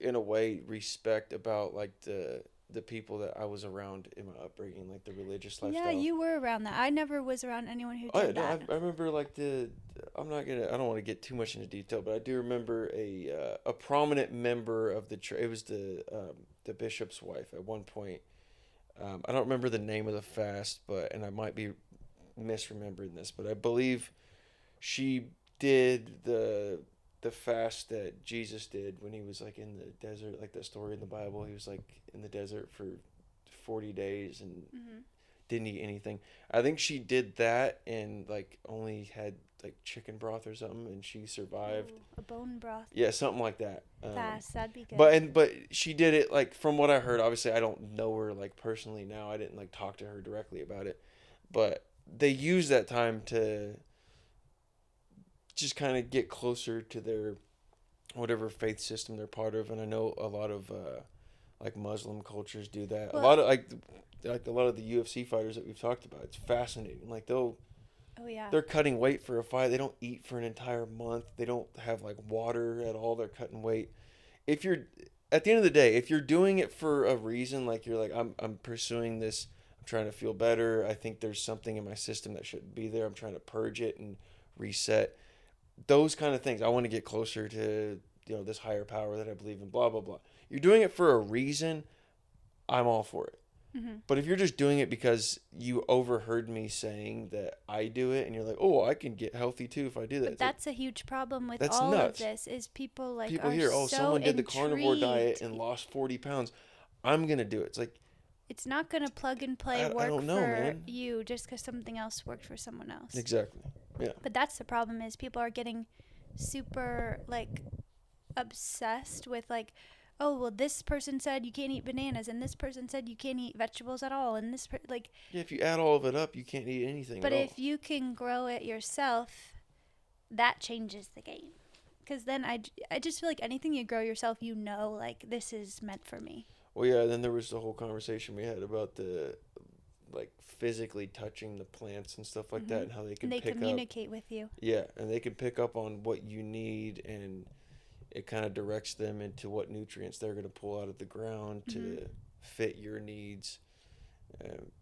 [SPEAKER 2] in a way, respect about like the people that I was around in my upbringing, like the religious
[SPEAKER 1] Yeah,
[SPEAKER 2] lifestyle.
[SPEAKER 1] you were around that. I never was around anyone who
[SPEAKER 2] Oh yeah,
[SPEAKER 1] did
[SPEAKER 2] no,
[SPEAKER 1] that.
[SPEAKER 2] I remember like I don't want to get too much into detail, but I do remember a prominent member of the church. It was the bishop's wife at one point. I don't remember the name of the fast, but and I might be misremembering this, but I believe she did the fast that Jesus did when he was like in the desert, like that story in the Bible. He was like in the desert for 40 days and
[SPEAKER 1] Hmm.
[SPEAKER 2] didn't eat anything. I think she did that and like only had like chicken broth or something, and she survived.
[SPEAKER 1] Ooh, a bone broth
[SPEAKER 2] Yeah, something like that.
[SPEAKER 1] fast. That'd be good.
[SPEAKER 2] But she did it like from what I heard. Obviously, I don't know her like personally now. I didn't like talk to her directly about it, but they use that time to just kind of get closer to their whatever faith system they're part of. And I know a lot of like Muslim cultures do that. A
[SPEAKER 1] Well,
[SPEAKER 2] lot of like a lot of the UFC fighters that we've talked about. It's fascinating. Like
[SPEAKER 1] oh yeah.
[SPEAKER 2] they're cutting weight for a fight. They don't eat for an entire month. They don't have like water at all. They're cutting weight. If you're at the end of the day, if you're doing it for a reason, like you're like I'm pursuing this. I'm trying to feel better. I think there's something in my system that shouldn't be there. I'm trying to purge it and reset. Those kind of things. I want to get closer to this higher power that I believe in. Blah blah blah. You're doing it for a reason. I'm all for it.
[SPEAKER 1] Hmm.
[SPEAKER 2] But if you're just doing it because you overheard me saying that I do it, and you're like, oh, I can get healthy too if I do that.
[SPEAKER 1] But
[SPEAKER 2] It's
[SPEAKER 1] that's a huge problem with
[SPEAKER 2] that's
[SPEAKER 1] all
[SPEAKER 2] nuts.
[SPEAKER 1] of this is people like
[SPEAKER 2] People
[SPEAKER 1] are
[SPEAKER 2] hear, oh,
[SPEAKER 1] so
[SPEAKER 2] someone did the carnivore diet
[SPEAKER 1] intrigued.
[SPEAKER 2] and lost 40 pounds. I'm gonna do it. It's like
[SPEAKER 1] It's not going to plug and play
[SPEAKER 2] I
[SPEAKER 1] work
[SPEAKER 2] don't know,
[SPEAKER 1] for
[SPEAKER 2] man.
[SPEAKER 1] you just because something else worked for someone else.
[SPEAKER 2] Exactly. Yeah.
[SPEAKER 1] But that's the problem is people are getting super like obsessed with like, oh well, this person said you can't eat bananas, and this person said you can't eat vegetables at all, and like.
[SPEAKER 2] Yeah. If you add all of it up, you can't eat anything
[SPEAKER 1] But
[SPEAKER 2] at all.
[SPEAKER 1] if you can grow it yourself, that changes the game. Because then I just feel like anything you grow yourself, like this is meant for me.
[SPEAKER 2] Well, yeah. Then there was the whole conversation we had about the like physically touching the plants and stuff like that, and how they can
[SPEAKER 1] And they
[SPEAKER 2] pick up.
[SPEAKER 1] communicate with you.
[SPEAKER 2] Yeah, and they can pick up on what you need, and it kind of directs them into what nutrients they're going to pull out of the ground to fit your needs.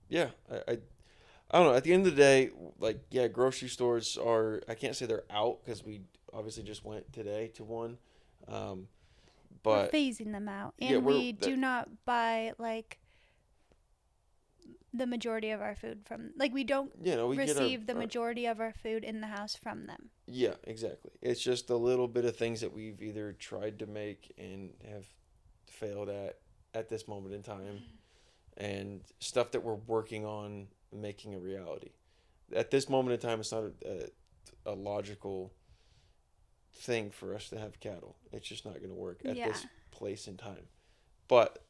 [SPEAKER 2] Yeah, I don't know. At the end of the day, like, yeah, grocery stores are, I can't say they're out because we obviously just went today to one. Um,
[SPEAKER 1] We're
[SPEAKER 2] but
[SPEAKER 1] phasing them out.
[SPEAKER 2] yeah,
[SPEAKER 1] And we do not buy like the majority of our food from we don't
[SPEAKER 2] we
[SPEAKER 1] receive
[SPEAKER 2] get
[SPEAKER 1] the majority of our food in the house from them.
[SPEAKER 2] yeah, exactly. It's just a little bit of things that we've either tried to make and have failed at this moment in time, and stuff that we're working on making a reality. At this moment in time, it's not a logical thing for us to have cattle. It's just not going to work at
[SPEAKER 1] Yeah.
[SPEAKER 2] this place in time. But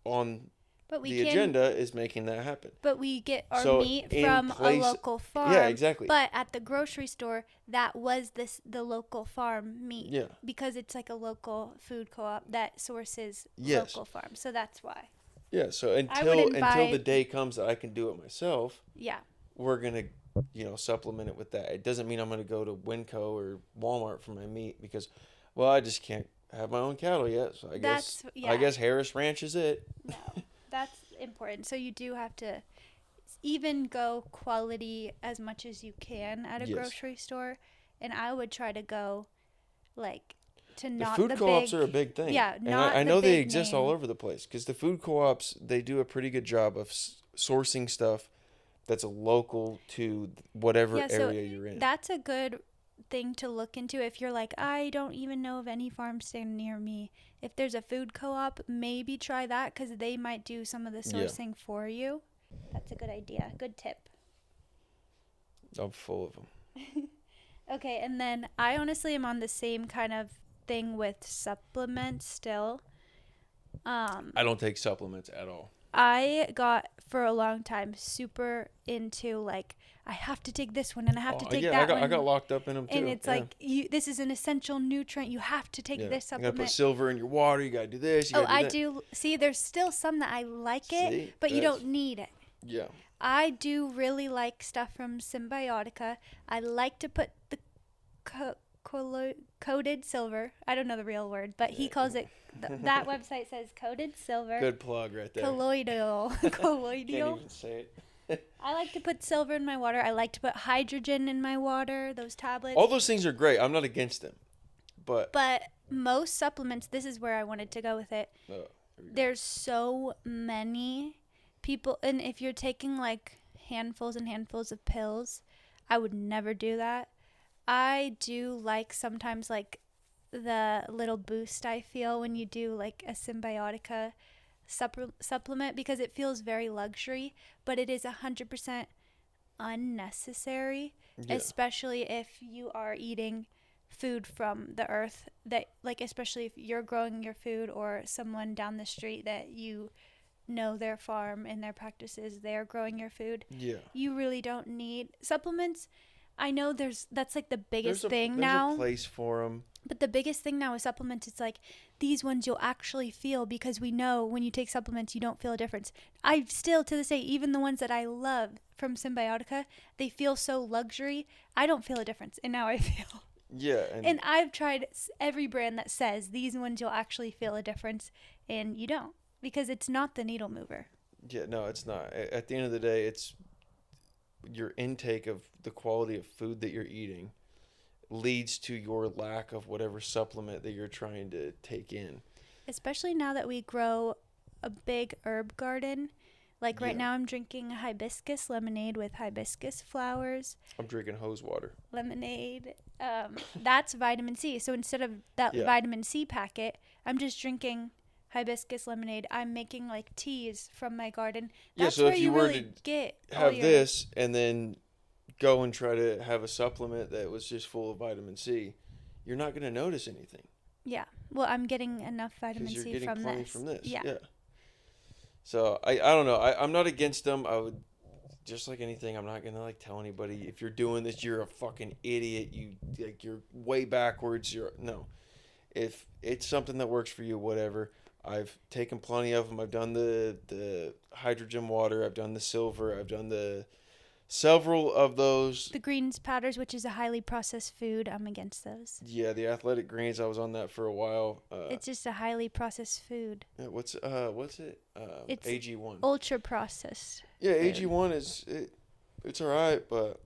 [SPEAKER 2] on
[SPEAKER 1] But we
[SPEAKER 2] the
[SPEAKER 1] can
[SPEAKER 2] agenda is making that happen.
[SPEAKER 1] but we get our
[SPEAKER 2] So
[SPEAKER 1] meat
[SPEAKER 2] in
[SPEAKER 1] from
[SPEAKER 2] place-
[SPEAKER 1] a local farm.
[SPEAKER 2] Yeah, exactly.
[SPEAKER 1] But at the grocery store, that was the local farm meat.
[SPEAKER 2] Yeah.
[SPEAKER 1] Because it's like a local food co-op that sources
[SPEAKER 2] Yes.
[SPEAKER 1] local farms. So that's why.
[SPEAKER 2] Yeah, so
[SPEAKER 1] wouldn't
[SPEAKER 2] until
[SPEAKER 1] buy-
[SPEAKER 2] the day comes that I can do it myself,
[SPEAKER 1] Yeah.
[SPEAKER 2] we're gonna supplement it with that. It doesn't mean I'm gonna go to Winco or Walmart for my meat because, well, I just can't have my own cattle yet. So I guess Harris Ranch is it.
[SPEAKER 1] No. That's important. So you do have to even go quality as much as you can at a
[SPEAKER 2] Yes.
[SPEAKER 1] grocery store, and I would try to go like to
[SPEAKER 2] The
[SPEAKER 1] not
[SPEAKER 2] food
[SPEAKER 1] the
[SPEAKER 2] co-ops
[SPEAKER 1] big,
[SPEAKER 2] are a big thing.
[SPEAKER 1] Yeah,
[SPEAKER 2] and
[SPEAKER 1] not
[SPEAKER 2] I
[SPEAKER 1] the
[SPEAKER 2] know they
[SPEAKER 1] big
[SPEAKER 2] exist
[SPEAKER 1] name.
[SPEAKER 2] all over the place because the food co-ops, they do a pretty good job of sourcing stuff that's local to whatever
[SPEAKER 1] Yeah, so
[SPEAKER 2] area you're in.
[SPEAKER 1] That's a good thing to look into if you're like, I don't even know of any farm stand near me. If there's a food co-op, maybe try that because they might do some of the
[SPEAKER 2] Yeah.
[SPEAKER 1] sourcing for you. That's a good idea. Good tip.
[SPEAKER 2] I'm full of them.
[SPEAKER 1] Okay, and then I honestly am on the same kind of thing with supplements still.
[SPEAKER 2] I don't take supplements at all.
[SPEAKER 1] I got for a long time super into like I have to take this one and I have to
[SPEAKER 2] Oh
[SPEAKER 1] take
[SPEAKER 2] yeah, I
[SPEAKER 1] that
[SPEAKER 2] got
[SPEAKER 1] one.
[SPEAKER 2] locked up in them
[SPEAKER 1] And
[SPEAKER 2] too.
[SPEAKER 1] it's
[SPEAKER 2] Yeah.
[SPEAKER 1] like this is an essential nutrient. You have to take
[SPEAKER 2] Yeah.
[SPEAKER 1] this
[SPEAKER 2] You gotta put
[SPEAKER 1] supplement.
[SPEAKER 2] silver in your water. You gotta do this. You
[SPEAKER 1] Oh,
[SPEAKER 2] gotta do
[SPEAKER 1] I
[SPEAKER 2] that.
[SPEAKER 1] do see there's still some that I like it,
[SPEAKER 2] See,
[SPEAKER 1] but you
[SPEAKER 2] that's
[SPEAKER 1] don't need it.
[SPEAKER 2] yeah.
[SPEAKER 1] I do really like stuff from Symbiotica. I like to put the coated silver. I don't know the real word, but he calls it. That website says coated silver.
[SPEAKER 2] Good plug right there.
[SPEAKER 1] Colloidal.
[SPEAKER 2] Can't
[SPEAKER 1] Colloidal.
[SPEAKER 2] even say it.
[SPEAKER 1] I like to put silver in my water. I like to put hydrogen in my water. Those tablets.
[SPEAKER 2] All those things are great. I'm not against them, but
[SPEAKER 1] But most supplements. This is where I wanted to go with it.
[SPEAKER 2] here we go.
[SPEAKER 1] There's so many people, and if you're taking like handfuls and handfuls of pills, I would never do that. I do like sometimes like the little boost I feel when you do like a Symbiotica supplement because it feels very luxury, but it is 100% unnecessary,
[SPEAKER 2] Yeah.
[SPEAKER 1] especially if you are eating food from the earth that like especially if you're growing your food or someone down the street that you know their farm and their practices they're growing your food.
[SPEAKER 2] Yeah.
[SPEAKER 1] You really don't need supplements. I know that's like the biggest
[SPEAKER 2] There's
[SPEAKER 1] thing
[SPEAKER 2] a
[SPEAKER 1] now.
[SPEAKER 2] place for them.
[SPEAKER 1] But the biggest thing now with supplements, it's like these ones you'll actually feel because we know when you take supplements, you don't feel a difference. I still, to this day, even the ones that I love from Symbiotica, they feel so luxury. I don't feel a difference. And now I feel.
[SPEAKER 2] Yeah.
[SPEAKER 1] And I've tried every brand that says these ones you'll actually feel a difference. And you don't because it's not the needle mover.
[SPEAKER 2] Yeah, no, it's not. At the end of the day, it's your intake of the quality of food that you're eating leads to your lack of whatever supplement that you're trying to take in.
[SPEAKER 1] Especially now that we grow a big herb garden. Like right
[SPEAKER 2] Yeah.
[SPEAKER 1] now I'm drinking hibiscus lemonade with hibiscus flowers.
[SPEAKER 2] I'm drinking hose water.
[SPEAKER 1] Lemonade. That's vitamin C. So instead of that
[SPEAKER 2] Yeah.
[SPEAKER 1] vitamin C packet, I'm just drinking hibiscus lemonade. I'm making like teas from my garden.
[SPEAKER 2] Yeah,
[SPEAKER 1] That's
[SPEAKER 2] so
[SPEAKER 1] where
[SPEAKER 2] if
[SPEAKER 1] you
[SPEAKER 2] you were
[SPEAKER 1] really
[SPEAKER 2] to
[SPEAKER 1] get all
[SPEAKER 2] have
[SPEAKER 1] your
[SPEAKER 2] this and then go and try to have a supplement that was just full of vitamin C, you're not going to notice anything
[SPEAKER 1] Yeah. Well, I'm getting enough vitamin
[SPEAKER 2] because you're
[SPEAKER 1] C
[SPEAKER 2] getting
[SPEAKER 1] from
[SPEAKER 2] plenty
[SPEAKER 1] this.
[SPEAKER 2] from this.
[SPEAKER 1] Yeah.
[SPEAKER 2] So I don't know. I'm not against them. I would just like anything. I'm not gonna like tell anybody if you're doing this, you're a fucking idiot. You're way backwards. You're no. If it's something that works for you, whatever. I've taken plenty of them. I've done the hydrogen water. I've done the silver. I've done the several of those.
[SPEAKER 1] The greens powders, which is a highly processed food, I'm against those.
[SPEAKER 2] Yeah, the athletic greens. I was on that for a while.
[SPEAKER 1] It's just a highly processed food.
[SPEAKER 2] What's it?
[SPEAKER 1] It's
[SPEAKER 2] AG1.
[SPEAKER 1] ultra processed.
[SPEAKER 2] Yeah,
[SPEAKER 1] food.
[SPEAKER 2] AG1 it's all right, but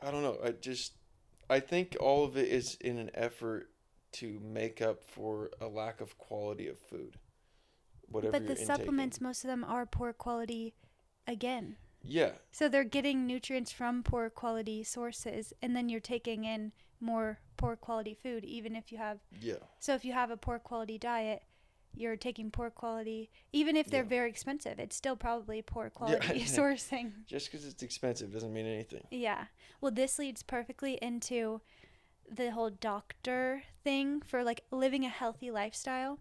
[SPEAKER 2] I don't know. I think all of it is in an effort to make up for a lack of quality of food. Whatever
[SPEAKER 1] But
[SPEAKER 2] you're
[SPEAKER 1] the
[SPEAKER 2] intaking.
[SPEAKER 1] supplements, most of them are poor quality again.
[SPEAKER 2] Yeah.
[SPEAKER 1] So they're getting nutrients from poor quality sources, and then you're taking in more poor quality food, even if you have.
[SPEAKER 2] Yeah.
[SPEAKER 1] So if you have a poor quality diet, you're taking poor quality, even if they're
[SPEAKER 2] Yeah.
[SPEAKER 1] very expensive, it's still probably poor quality
[SPEAKER 2] Yeah.
[SPEAKER 1] sourcing.
[SPEAKER 2] Just because it's expensive doesn't mean anything.
[SPEAKER 1] Yeah. Well, this leads perfectly into the whole doctor thing for like living a healthy lifestyle.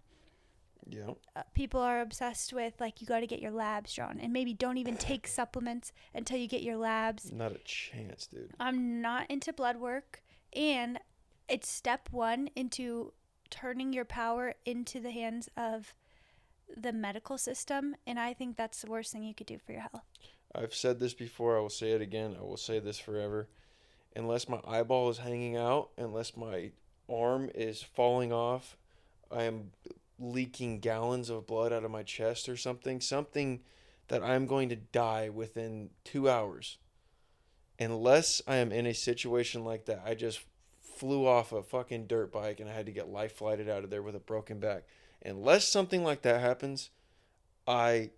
[SPEAKER 2] Yeah.
[SPEAKER 1] People are obsessed with like you got to get your labs drawn and maybe don't even take supplements until you get your labs.
[SPEAKER 2] Not a chance, dude.
[SPEAKER 1] I'm not into blood work, and it's step one into turning your power into the hands of the medical system, and I think that's the worst thing you could do for your health.
[SPEAKER 2] I've said this before. I will say it again. I will say this forever. Unless my eyeball is hanging out, unless my arm is falling off, I am leaking gallons of blood out of my chest or something that I'm going to die within 2 hours. Unless I am in a situation like that, I just flew off a fucking dirt bike and I had to get life flighted out of there with a broken back. Unless something like that happens, I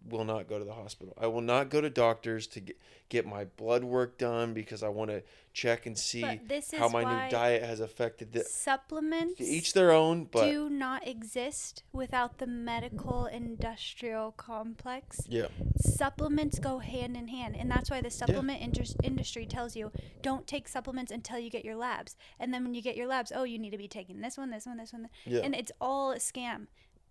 [SPEAKER 2] will not go to the hospital. I will not go to doctors to get my blood work done because I want to check and see
[SPEAKER 1] But this
[SPEAKER 2] how
[SPEAKER 1] is
[SPEAKER 2] my
[SPEAKER 1] why
[SPEAKER 2] new diet has affected it.
[SPEAKER 1] supplements
[SPEAKER 2] To each their own, but
[SPEAKER 1] do not exist without the medical industrial complex.
[SPEAKER 2] yeah.
[SPEAKER 1] Supplements go hand in hand, and that's why the supplement industry tells you don't take supplements until you get your labs, and then when you get your labs, oh, you need to be taking this one,
[SPEAKER 2] Yeah.
[SPEAKER 1] and it's all a scam,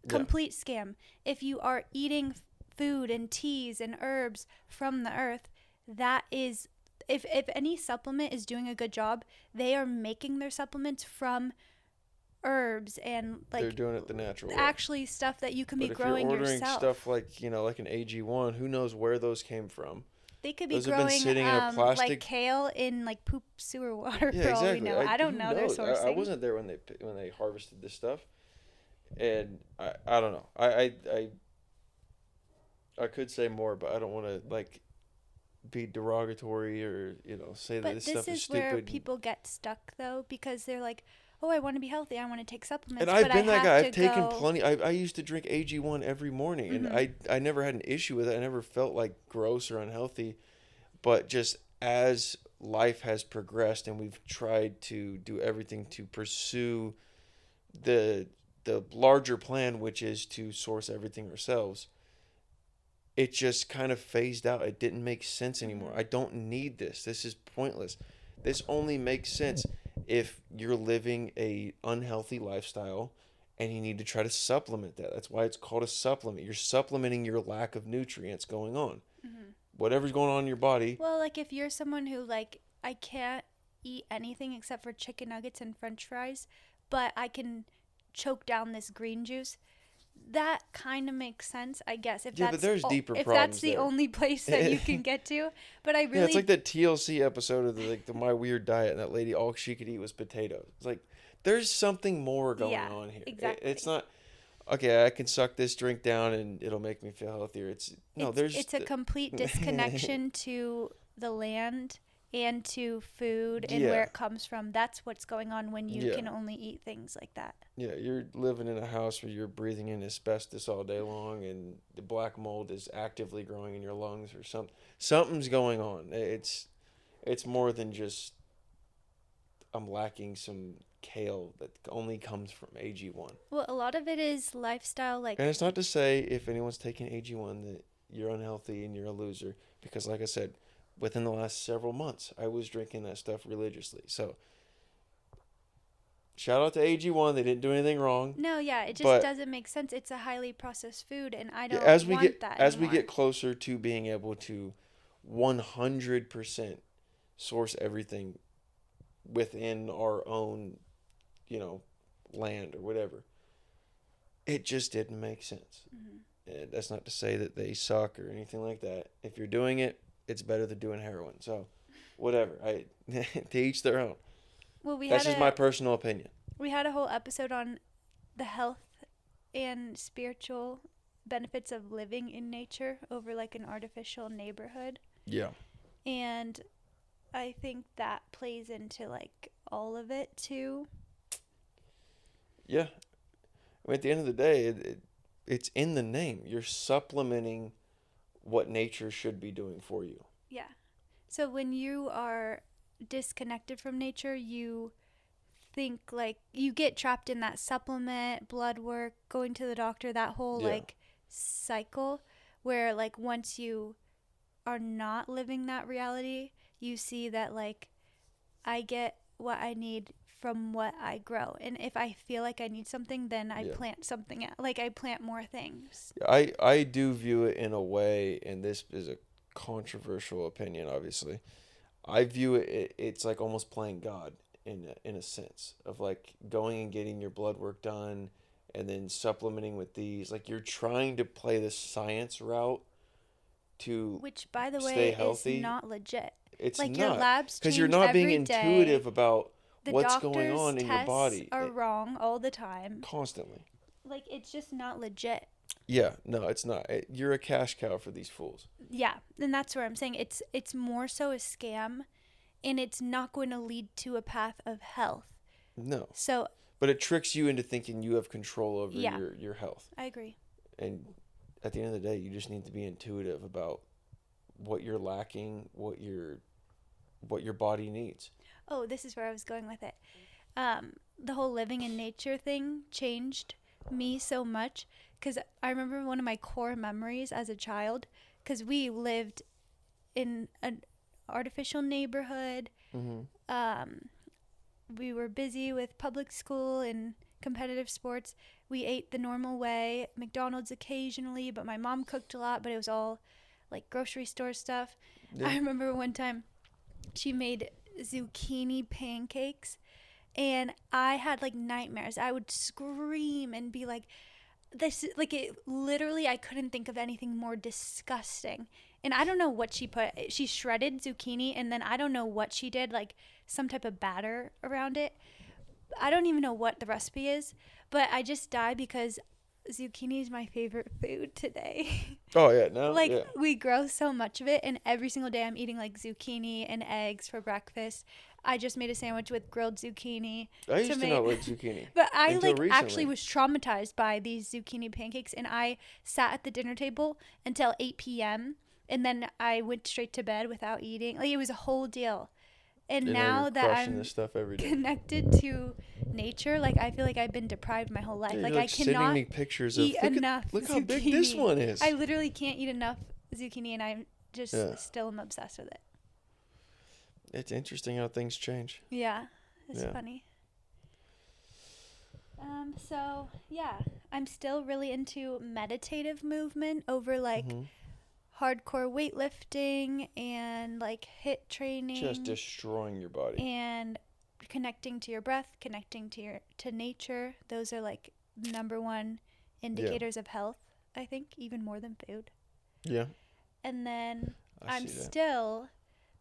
[SPEAKER 1] complete scam. If you are eating food and teas and herbs from the earth, that is, if any supplement is doing a good job, they are making their supplements from herbs and
[SPEAKER 2] They're
[SPEAKER 1] like
[SPEAKER 2] doing it the natural way.
[SPEAKER 1] actually stuff that you can be
[SPEAKER 2] But if you're
[SPEAKER 1] growing
[SPEAKER 2] ordering stuff
[SPEAKER 1] yourself.
[SPEAKER 2] like, like an AG1, who knows where those came from?
[SPEAKER 1] They could be
[SPEAKER 2] Those have been
[SPEAKER 1] growing
[SPEAKER 2] sitting in a
[SPEAKER 1] like
[SPEAKER 2] plastic.
[SPEAKER 1] kale in like poop sewer water
[SPEAKER 2] Yeah,
[SPEAKER 1] for all we
[SPEAKER 2] exactly.
[SPEAKER 1] know. I don't
[SPEAKER 2] Who
[SPEAKER 1] know their
[SPEAKER 2] knows? I
[SPEAKER 1] sourcing.
[SPEAKER 2] wasn't there when they harvested this stuff, and I don't know. I could say more, but I don't want to like be derogatory or say that
[SPEAKER 1] But
[SPEAKER 2] this
[SPEAKER 1] this
[SPEAKER 2] stuff is
[SPEAKER 1] is where
[SPEAKER 2] stupid.
[SPEAKER 1] people get stuck though, because they're like, "Oh, I want to be healthy. I want to take
[SPEAKER 2] And
[SPEAKER 1] supplements,
[SPEAKER 2] I've
[SPEAKER 1] but I
[SPEAKER 2] been that
[SPEAKER 1] have
[SPEAKER 2] guy.
[SPEAKER 1] to
[SPEAKER 2] I've taken
[SPEAKER 1] go."
[SPEAKER 2] plenty. I used to drink AG1 every morning, and
[SPEAKER 1] Mhm.
[SPEAKER 2] I never had an issue with it. I never felt like gross or unhealthy. But just as life has progressed and we've tried to do everything to pursue the larger plan, which is to source everything ourselves, it just kind of phased out. It didn't make sense anymore.
[SPEAKER 1] Mhm.
[SPEAKER 2] I don't need this. This is pointless. This only makes sense if you're living a unhealthy lifestyle and you need to try to supplement that. That's why it's called a supplement. You're supplementing your lack of nutrients going on.
[SPEAKER 1] Mhm.
[SPEAKER 2] Whatever's going on in your body.
[SPEAKER 1] Well, like if you're someone who like I can't eat anything except for chicken nuggets and french fries, but I can choke down this green juice, that kind of makes sense, I guess,
[SPEAKER 2] Yeah, but there's deeper problems
[SPEAKER 1] the
[SPEAKER 2] there.
[SPEAKER 1] only place that you can get to. But I
[SPEAKER 2] Yeah, it's
[SPEAKER 1] really
[SPEAKER 2] like that TLC episode of the My Weird Diet, and that lady all she could eat was potatoes. It's like there's something more going
[SPEAKER 1] yeah,
[SPEAKER 2] on here. It's
[SPEAKER 1] exactly.
[SPEAKER 2] not okay. I can suck this drink down and it'll make me feel healthier. It's no, there's
[SPEAKER 1] It's a complete disconnection to the land and to food and
[SPEAKER 2] yeah,
[SPEAKER 1] where it comes from. That's what's going on when you
[SPEAKER 2] yeah,
[SPEAKER 1] can only eat things like that.
[SPEAKER 2] yeah. You're living in a house where you're breathing in asbestos all day long, and the black mold is actively growing in your lungs, or something's going on. It's more than just I'm lacking some kale that only comes from AG1.
[SPEAKER 1] Well, a lot of it is lifestyle,
[SPEAKER 2] And
[SPEAKER 1] like,
[SPEAKER 2] it's not to say if anyone's taking AG1 that you're unhealthy and you're a loser, because like I said, within the last several months, I was drinking that stuff religiously. So shout out to AG1, they didn't do anything wrong.
[SPEAKER 1] no, yeah, it just
[SPEAKER 2] But
[SPEAKER 1] doesn't make sense. It's a highly processed food, and I
[SPEAKER 2] yeah,
[SPEAKER 1] don't want that
[SPEAKER 2] as we
[SPEAKER 1] anymore.
[SPEAKER 2] get closer to being able to 100% source everything within our own, you know, land or whatever, it just didn't make sense.
[SPEAKER 1] Hmm.
[SPEAKER 2] And that's not to say that they suck or anything like that. If you're doing it, it's better than doing heroin. So, whatever. I to each their own.
[SPEAKER 1] Well,
[SPEAKER 2] That's just my personal opinion.
[SPEAKER 1] we had a whole episode on the health and spiritual benefits of living in nature over like an artificial neighborhood.
[SPEAKER 2] Yeah.
[SPEAKER 1] And I think that plays into like all of it too.
[SPEAKER 2] Yeah. I mean, at the end of the day, it's in the name. You're supplementing what nature should be doing for you.
[SPEAKER 1] Yeah. So when you are disconnected from nature, you think like you get trapped in that supplement, blood work, going to the doctor, that whole
[SPEAKER 2] Yeah.
[SPEAKER 1] like cycle where like once you are not living that reality, you see that like I get what I need from what I grow. And if I feel like I need something, then I
[SPEAKER 2] Yeah.
[SPEAKER 1] plant something like I plant more things.
[SPEAKER 2] I do view it in a way, and this is a controversial opinion, obviously. I view it's like almost playing God in a sense of like going and getting your blood work done and then supplementing with these. Like you're trying to play the science route to
[SPEAKER 1] Which, by the
[SPEAKER 2] stay
[SPEAKER 1] way, is
[SPEAKER 2] healthy.
[SPEAKER 1] not legit.
[SPEAKER 2] It's
[SPEAKER 1] Like your
[SPEAKER 2] not
[SPEAKER 1] labs
[SPEAKER 2] because you're
[SPEAKER 1] change
[SPEAKER 2] not being
[SPEAKER 1] every day.
[SPEAKER 2] intuitive about
[SPEAKER 1] The
[SPEAKER 2] what's going
[SPEAKER 1] doctor's
[SPEAKER 2] on in your
[SPEAKER 1] tests
[SPEAKER 2] body
[SPEAKER 1] are wrong all the time.
[SPEAKER 2] constantly.
[SPEAKER 1] Like it's just not legit.
[SPEAKER 2] Yeah, no, it's not. You're a cash cow for these fools.
[SPEAKER 1] Yeah, and that's where I'm saying it's more so a scam, and it's not going to lead to a path of health.
[SPEAKER 2] No,
[SPEAKER 1] So
[SPEAKER 2] but it tricks you into thinking you have control over
[SPEAKER 1] yeah,
[SPEAKER 2] your health.
[SPEAKER 1] I agree.
[SPEAKER 2] And at the end of the day, you just need to be intuitive about what you're lacking, what your body needs.
[SPEAKER 1] Oh, this is where I was going with it. The whole living in nature thing changed me so much because I remember one of my core memories as a child because we lived in an artificial neighborhood.
[SPEAKER 2] Mm-hmm.
[SPEAKER 1] We were busy with public school and competitive sports. we ate the normal way, McDonald's occasionally, but my mom cooked a lot, but it was all like grocery store stuff.
[SPEAKER 2] Yeah.
[SPEAKER 1] I remember one time she made zucchini pancakes, and I had like nightmares. I would scream and be like, this, like, it literally, I couldn't think of anything more disgusting. And I don't know what she put. She shredded zucchini, and then I don't know what she did, like some type of batter around it. I don't even know what the recipe is, but I just died because zucchini is my favorite food today.
[SPEAKER 2] Oh yeah, no,
[SPEAKER 1] Like,
[SPEAKER 2] yeah.
[SPEAKER 1] we grow so much of it, and every single day I'm eating like zucchini and eggs for breakfast. I just made a sandwich with grilled zucchini.
[SPEAKER 2] I used to not like zucchini
[SPEAKER 1] But I
[SPEAKER 2] until
[SPEAKER 1] like
[SPEAKER 2] recently.
[SPEAKER 1] actually was traumatized by these zucchini pancakes, and I sat at the dinner table until 8 p.m. and then I went straight to bed without eating. Like, it was a whole deal. And
[SPEAKER 2] And
[SPEAKER 1] now
[SPEAKER 2] you're
[SPEAKER 1] that
[SPEAKER 2] crushing
[SPEAKER 1] I'm
[SPEAKER 2] this stuff every day.
[SPEAKER 1] connected to nature, like, I feel like I've been deprived my whole life.
[SPEAKER 2] Yeah,
[SPEAKER 1] like,
[SPEAKER 2] you're
[SPEAKER 1] I
[SPEAKER 2] sending
[SPEAKER 1] cannot
[SPEAKER 2] me pictures
[SPEAKER 1] eat
[SPEAKER 2] of
[SPEAKER 1] enough
[SPEAKER 2] look
[SPEAKER 1] zucchini.
[SPEAKER 2] how big this one is.
[SPEAKER 1] I literally can't eat enough zucchini, and I'm just
[SPEAKER 2] Yeah.
[SPEAKER 1] still am obsessed with it.
[SPEAKER 2] It's interesting how things change.
[SPEAKER 1] Yeah, it's
[SPEAKER 2] Yeah.
[SPEAKER 1] funny. So yeah, I'm still really into meditative movement over like
[SPEAKER 2] Mhm.
[SPEAKER 1] hardcore weightlifting and like HIIT training.
[SPEAKER 2] Just destroying your body.
[SPEAKER 1] And connecting to your breath, connecting to nature. Those are like number one indicators of health, I think, even more than food.
[SPEAKER 2] Yeah.
[SPEAKER 1] And then
[SPEAKER 2] I
[SPEAKER 1] I'm
[SPEAKER 2] see that.
[SPEAKER 1] still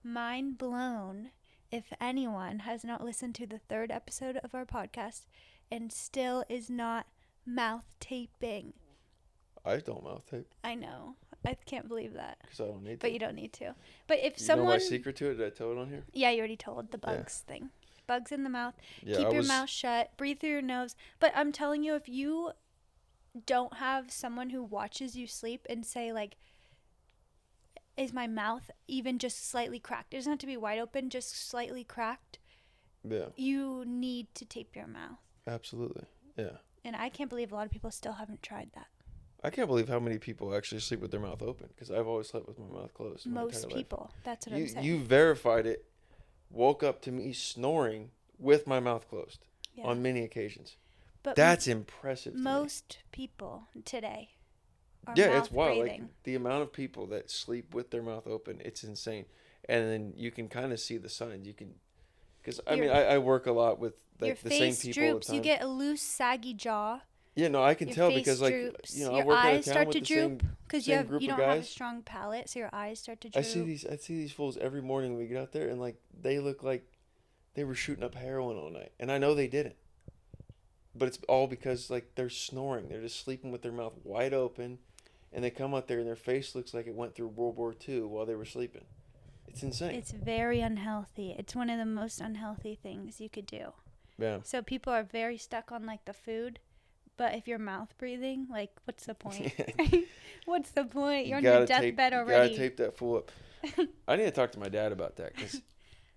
[SPEAKER 1] mind blown if anyone has not listened to the 3rd episode of our podcast and still is not mouth taping.
[SPEAKER 2] I don't mouth tape
[SPEAKER 1] I know. I can't believe that.
[SPEAKER 2] because I don't need to.
[SPEAKER 1] But you don't need to. But if
[SPEAKER 2] You
[SPEAKER 1] someone...
[SPEAKER 2] know my secret to it? Did I tell it on here?
[SPEAKER 1] Yeah, you already told the bugs thing. Bugs in the mouth.
[SPEAKER 2] Yeah,
[SPEAKER 1] Keep your mouth shut. Breathe through your nose. But I'm telling you, if you don't have someone who watches you sleep and say, like, is my mouth even just slightly cracked? It doesn't have to be wide open, just slightly cracked.
[SPEAKER 2] Yeah.
[SPEAKER 1] You need to tape your mouth.
[SPEAKER 2] Absolutely. Yeah.
[SPEAKER 1] And I can't believe a lot of people still haven't tried that.
[SPEAKER 2] I can't believe how many people actually sleep with their mouth open because I've always slept with my mouth closed.
[SPEAKER 1] Most people. That's what I'm saying.
[SPEAKER 2] You verified it. Woke up to me snoring with my mouth closed on many occasions.
[SPEAKER 1] But
[SPEAKER 2] that's impressive.
[SPEAKER 1] Most people today are
[SPEAKER 2] it's wild.
[SPEAKER 1] breathing.
[SPEAKER 2] Like the amount of people that sleep with their mouth open, it's insane. And then you can kind of see the signs. You can, because I work a lot with like the same people
[SPEAKER 1] droops.
[SPEAKER 2] all the time.
[SPEAKER 1] You get a loose, saggy jaw.
[SPEAKER 2] Yeah, no, I can tell because like
[SPEAKER 1] droops.
[SPEAKER 2] I
[SPEAKER 1] your
[SPEAKER 2] work
[SPEAKER 1] eyes
[SPEAKER 2] out of town
[SPEAKER 1] start
[SPEAKER 2] with
[SPEAKER 1] to
[SPEAKER 2] the
[SPEAKER 1] droop because you
[SPEAKER 2] don't
[SPEAKER 1] have a strong palate, so your eyes start to droop.
[SPEAKER 2] I see these fools every morning when we get out there, and like they look like they were shooting up heroin all night, and I know they didn't. But it's all because like they're snoring. They're just sleeping with their mouth wide open, and they come out there and their face looks like it went through World War II while they were sleeping. It's insane.
[SPEAKER 1] It's very unhealthy. It's one of the most unhealthy things you could do.
[SPEAKER 2] Yeah.
[SPEAKER 1] So people are very stuck on like the food, but if you're mouth breathing, like what's the point? What's the point? You're on your deathbed already.
[SPEAKER 2] You gotta tape that fool up. I need to talk to my dad about that because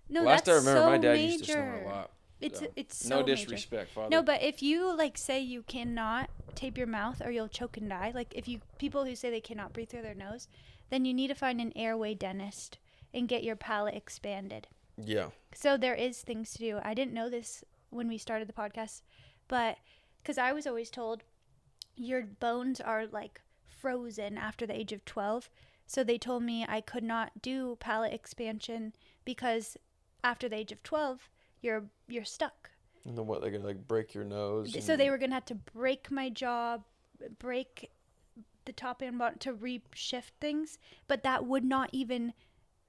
[SPEAKER 1] no,
[SPEAKER 2] last
[SPEAKER 1] that's
[SPEAKER 2] I remember,
[SPEAKER 1] so
[SPEAKER 2] my dad
[SPEAKER 1] major.
[SPEAKER 2] used to snore a lot.
[SPEAKER 1] It's so
[SPEAKER 2] no disrespect,
[SPEAKER 1] major.
[SPEAKER 2] Father.
[SPEAKER 1] No, but if you like say you cannot tape your mouth or you'll choke and die, like if you people who say they cannot breathe through their nose, then you need to find an airway dentist and get your palate expanded.
[SPEAKER 2] Yeah.
[SPEAKER 1] So there is things to do. I didn't know this when we started the podcast, but because I was always told your bones are like frozen after the age of 12. So they told me I could not do palate expansion because after the age of 12, you're stuck.
[SPEAKER 2] And then what? They're gonna like break your nose.
[SPEAKER 1] So they were gonna have to break my jaw, break the top and bottom to reshift things, but that would not even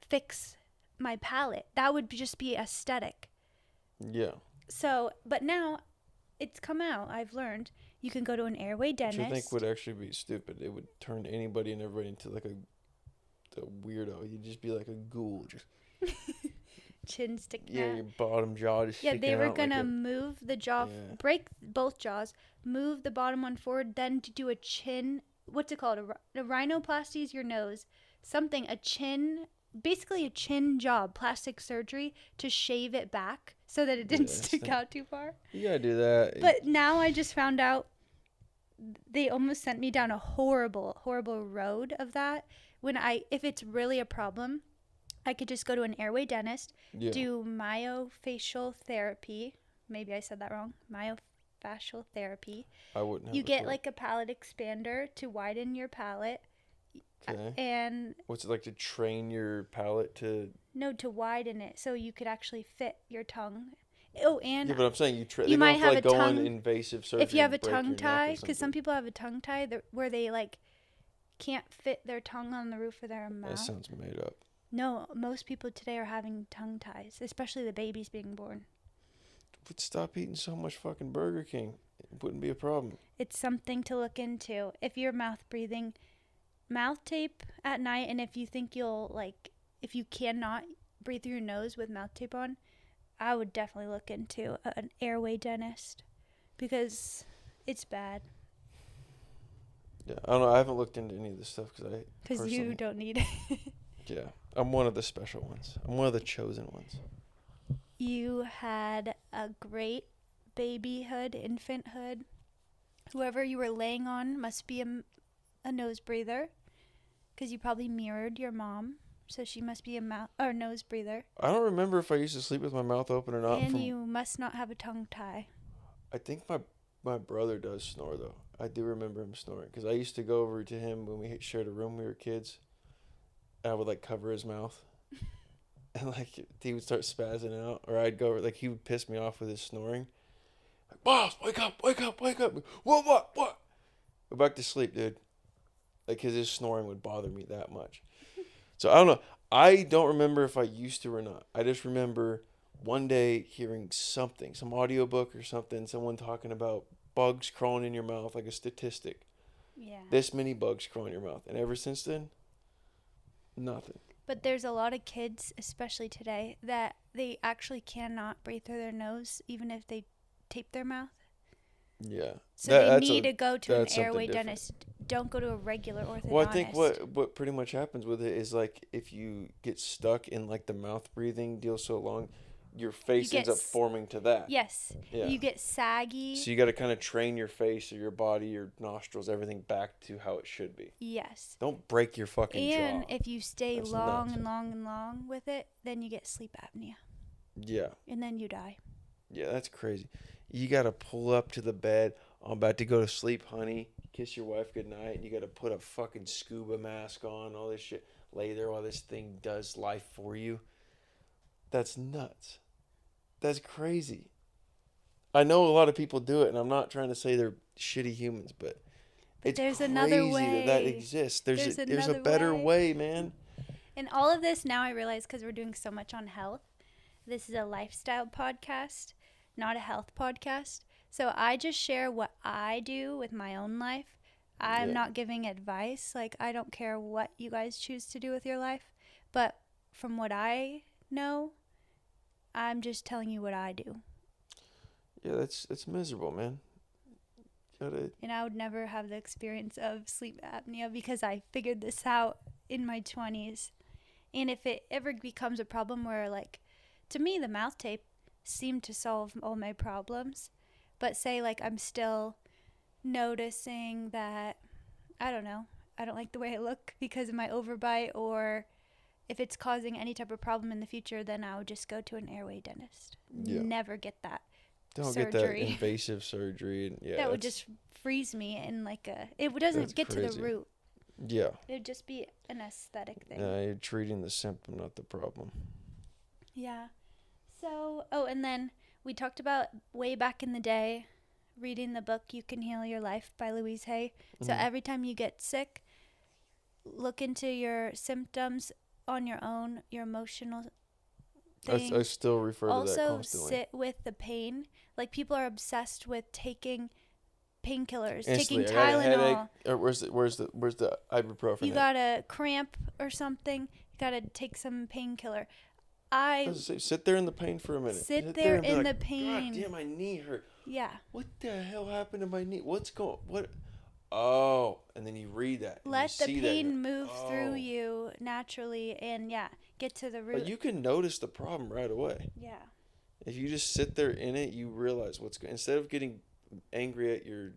[SPEAKER 1] fix my palate. That would just be aesthetic.
[SPEAKER 2] Yeah.
[SPEAKER 1] So, but now it's come out. I've learned you can go to an airway dentist.
[SPEAKER 2] Which I think would actually be stupid. It would turn anybody and everybody into like a weirdo. You'd just be like a ghoul, just
[SPEAKER 1] chin sticking out.
[SPEAKER 2] Yeah, your bottom jaw just sticking out.
[SPEAKER 1] Yeah, they were gonna move the jaw, break both jaws, move the bottom one forward, then to do a chin. What's it called? A rhinoplasty is your nose. A chin, basically a chin job, plastic surgery to shave it back so that it didn't stick out too far.
[SPEAKER 2] You gotta do that.
[SPEAKER 1] But now I just found out they almost sent me down a horrible, horrible road of that. If it's really a problem, I could just go to an airway dentist, do myofacial therapy. Maybe I said that wrong. myofascial therapy.
[SPEAKER 2] I wouldn't have
[SPEAKER 1] You
[SPEAKER 2] a
[SPEAKER 1] get
[SPEAKER 2] clue.
[SPEAKER 1] like a palate expander to widen your palate.
[SPEAKER 2] Okay.
[SPEAKER 1] And
[SPEAKER 2] What's it like to train your palate to?
[SPEAKER 1] no, to widen it so you could actually fit your tongue. Oh, and
[SPEAKER 2] Yeah, but I'm saying
[SPEAKER 1] you
[SPEAKER 2] they don't
[SPEAKER 1] might
[SPEAKER 2] have to
[SPEAKER 1] have a
[SPEAKER 2] like go on
[SPEAKER 1] tongue.
[SPEAKER 2] invasive surgery
[SPEAKER 1] If you have a
[SPEAKER 2] and break
[SPEAKER 1] tongue
[SPEAKER 2] your neck or
[SPEAKER 1] tie, because some
[SPEAKER 2] something.
[SPEAKER 1] people have a tongue tie where they like can't fit their tongue on the roof of their
[SPEAKER 2] That
[SPEAKER 1] mouth.
[SPEAKER 2] sounds made up.
[SPEAKER 1] No, most people today are having tongue ties, especially the babies being born.
[SPEAKER 2] But stop eating so much fucking Burger King. It wouldn't be a problem.
[SPEAKER 1] It's something to look into. If you're mouth breathing, mouth tape at night, and if you think if you cannot breathe through your nose with mouth tape on, I would definitely look into an airway dentist because it's bad.
[SPEAKER 2] Yeah, I don't know. I haven't looked into any of this stuff
[SPEAKER 1] Because you don't need it.
[SPEAKER 2] Yeah, I'm one of the special ones. I'm one of the chosen ones.
[SPEAKER 1] You had a great babyhood, infanthood. Whoever you were laying on must be a nose breather because you probably mirrored your mom. So she must be a mouth or nose breather.
[SPEAKER 2] I don't remember if I used to sleep with my mouth open or not.
[SPEAKER 1] And you must not have a tongue tie.
[SPEAKER 2] I think my brother does snore though. I do remember him snoring because I used to go over to him when we shared a room when we were kids. And I would like cover his mouth, and like he would start spazzing out, or I'd go like he would piss me off with his snoring. Like, boss, wake up, wake up, wake up! What? Go back to sleep, dude. Like, cause his snoring would bother me that much. So I don't know. I don't remember if I used to or not. I just remember one day hearing something, some audiobook or something, someone talking about bugs crawling in your mouth, like a statistic.
[SPEAKER 1] Yeah.
[SPEAKER 2] This many bugs crawling in your mouth. And ever since then, nothing.
[SPEAKER 1] But there's a lot of kids, especially today, that they actually cannot breathe through their nose even if they tape their mouth.
[SPEAKER 2] Yeah.
[SPEAKER 1] So they need to go to an airway
[SPEAKER 2] different.
[SPEAKER 1] dentist. Don't go to a regular orthodontist.
[SPEAKER 2] Well, I think what pretty much happens with it is like if you get stuck in like the mouth breathing deal so long, your face ends up forming to that.
[SPEAKER 1] Yes. Yeah. You get saggy.
[SPEAKER 2] So you got to kind of train your face or your body, your nostrils, everything back to how it should be.
[SPEAKER 1] Yes.
[SPEAKER 2] Don't break your fucking jaw.
[SPEAKER 1] And if you stay long and long with it, then you get sleep apnea.
[SPEAKER 2] Yeah.
[SPEAKER 1] And then you die.
[SPEAKER 2] Yeah, that's crazy. You got to pull up to the bed. I'm about to go to sleep, honey. Kiss your wife goodnight. And you got to put a fucking scuba mask on, all this shit. Lay there while this thing does life for you. That's nuts. That's crazy. I know a lot of people do it, and I'm not trying to say they're shitty humans, but it's
[SPEAKER 1] there's
[SPEAKER 2] crazy
[SPEAKER 1] another way
[SPEAKER 2] that exists. There's a better way, man.
[SPEAKER 1] And all of this now I realize because we're doing so much on health. This is a lifestyle podcast, not a health podcast. So I just share what I do with my own life. I'm not giving advice. Like, I don't care what you guys choose to do with your life. But from what I know, I'm just telling you what I do.
[SPEAKER 2] Yeah, that's miserable, man.
[SPEAKER 1] And I would never have the experience of sleep apnea because I figured this out in my 20s. And if it ever becomes a problem where, like, to me, the mouth tape seemed to solve all my problems. But say, like, I'm still noticing that, I don't know, I don't like the way I look because of my overbite, or if it's causing any type of problem in the future, then I would just go to an airway dentist. Yeah. Never get that surgery.
[SPEAKER 2] Get that invasive surgery. And,
[SPEAKER 1] that would just freeze me in like it doesn't get crazy to the root.
[SPEAKER 2] Yeah.
[SPEAKER 1] It would just be an aesthetic thing.
[SPEAKER 2] Yeah, you're treating the symptom, not the problem.
[SPEAKER 1] Yeah. So, and then we talked about way back in the day, reading the book You Can Heal Your Life by Louise Hay. So every time you get sick, look into your symptoms on your own, your emotional things.
[SPEAKER 2] I still refer to that constantly.
[SPEAKER 1] Also sit with the pain. Like, people are obsessed with taking painkillers, taking Tylenol.
[SPEAKER 2] Where's the ibuprofen?
[SPEAKER 1] You got a cramp or something, you got to take some painkiller.
[SPEAKER 2] Sit there in the pain for a minute.
[SPEAKER 1] Sit there in the pain.
[SPEAKER 2] God damn, my knee hurt.
[SPEAKER 1] Yeah.
[SPEAKER 2] What the hell happened to my knee? What? Oh, and then you read that.
[SPEAKER 1] Let the pain move through you naturally, and get to the root.
[SPEAKER 2] But you can notice the problem right away.
[SPEAKER 1] Yeah.
[SPEAKER 2] If you just sit there in it, you realize what's going. Instead of getting angry at your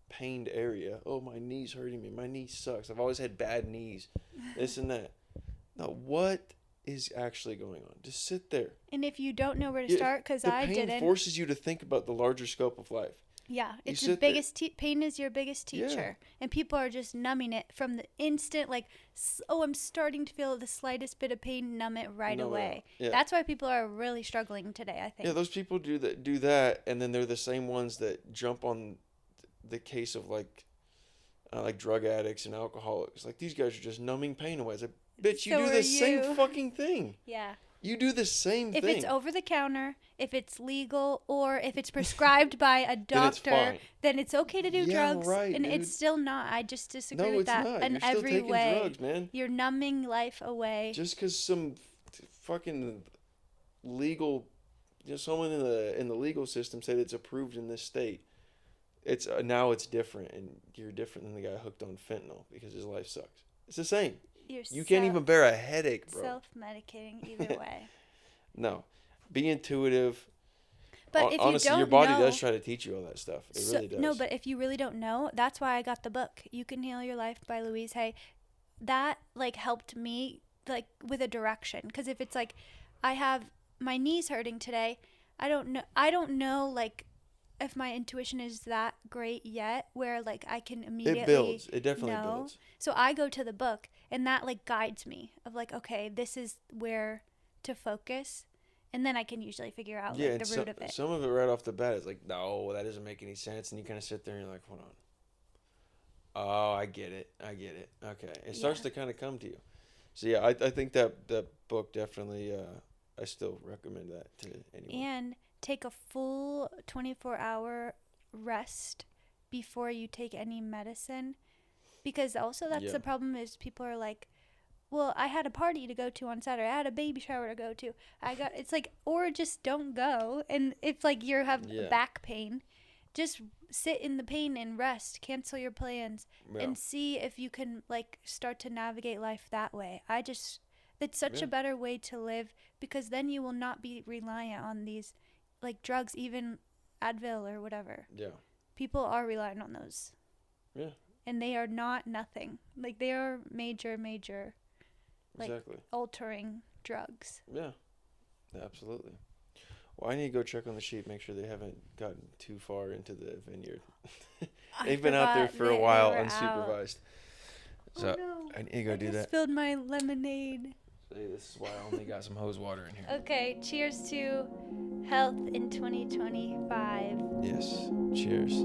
[SPEAKER 2] pained area, oh, my knee's hurting me. My knee sucks. I've always had bad knees. This and that. No, what is actually going on? Just sit there.
[SPEAKER 1] And if you don't know where to
[SPEAKER 2] Yeah,
[SPEAKER 1] start, because
[SPEAKER 2] the
[SPEAKER 1] I
[SPEAKER 2] pain
[SPEAKER 1] didn't.
[SPEAKER 2] forces you to think about the larger scope of life.
[SPEAKER 1] Yeah,
[SPEAKER 2] You
[SPEAKER 1] it's the
[SPEAKER 2] sit there.
[SPEAKER 1] biggest pain is your biggest teacher, and people are just numbing it from the instant. Like, oh, I'm starting to feel the slightest bit of pain, numb it right
[SPEAKER 2] Numb it
[SPEAKER 1] away.
[SPEAKER 2] out. Yeah.
[SPEAKER 1] That's why people are really struggling today, I think.
[SPEAKER 2] Yeah, those people do that, and then they're the same ones that jump on the case of like drug addicts and alcoholics. Like, these guys are just numbing pain away. It's like, bitch, you
[SPEAKER 1] So
[SPEAKER 2] do
[SPEAKER 1] are
[SPEAKER 2] the same
[SPEAKER 1] you.
[SPEAKER 2] fucking thing.
[SPEAKER 1] Yeah.
[SPEAKER 2] You do the same
[SPEAKER 1] If
[SPEAKER 2] thing.
[SPEAKER 1] it's over the counter, if it's legal, or if it's prescribed by a
[SPEAKER 2] Then it's
[SPEAKER 1] doctor,
[SPEAKER 2] fine.
[SPEAKER 1] then it's okay to do
[SPEAKER 2] Yeah,
[SPEAKER 1] drugs.
[SPEAKER 2] right,
[SPEAKER 1] And
[SPEAKER 2] dude.
[SPEAKER 1] it's still not. I just disagree
[SPEAKER 2] No,
[SPEAKER 1] with
[SPEAKER 2] it's
[SPEAKER 1] that
[SPEAKER 2] not.
[SPEAKER 1] in
[SPEAKER 2] You're still
[SPEAKER 1] every
[SPEAKER 2] taking
[SPEAKER 1] way.
[SPEAKER 2] drugs, man.
[SPEAKER 1] You're numbing life away.
[SPEAKER 2] Just because some fucking legal, someone in the legal system said it's approved in this state. It's now it's different, and you're different than the guy hooked on fentanyl because his life sucks. It's the same. You can't even bear a headache, bro.
[SPEAKER 1] Self-medicating either way.
[SPEAKER 2] No, be intuitive.
[SPEAKER 1] But if
[SPEAKER 2] honestly,
[SPEAKER 1] you don't
[SPEAKER 2] your body
[SPEAKER 1] know,
[SPEAKER 2] does try to teach you all that stuff. It really does.
[SPEAKER 1] No, but if you really don't know, that's why I got the book. You Can Heal Your Life by Louise Hay. That like helped me like with a direction. Because if it's like, I have my knees hurting today, I don't know. Like if my intuition is that great yet, where like I can immediately
[SPEAKER 2] it builds. It definitely
[SPEAKER 1] know.
[SPEAKER 2] builds.
[SPEAKER 1] So I go to the book, and that like guides me of like, okay, this is where to focus. And then I can usually figure out like the root of it.
[SPEAKER 2] Some of it right off the bat is like, no, that doesn't make any sense. And you kind of sit there and you're like, hold on. Oh, I get it. Okay. It starts to kind of come to you. So yeah, I think that book definitely, I still recommend that to anyone.
[SPEAKER 1] And take a full 24-hour rest before you take any medicine. Because also that's the problem is people are like, well, I had a party to go to on Saturday. I had a baby shower to go to. It's like, or just don't go. And if like you have back pain, just sit in the pain and rest. Cancel your plans and see if you can like start to navigate life that way. It's such a better way to live, because then you will not be reliant on these like drugs, even Advil or whatever.
[SPEAKER 2] Yeah.
[SPEAKER 1] People are relying on those.
[SPEAKER 2] Yeah.
[SPEAKER 1] And they are not nothing. Like they are major like altering drugs.
[SPEAKER 2] Yeah, absolutely. Well, I need to go check on the sheep, make sure they haven't gotten too far into the vineyard. They've been out there for a while unsupervised. So I need to go do that. I
[SPEAKER 1] spilled my lemonade.
[SPEAKER 2] See, this is why I only got some hose water in here.
[SPEAKER 1] Okay, cheers to health in 2025.
[SPEAKER 2] Yes, cheers.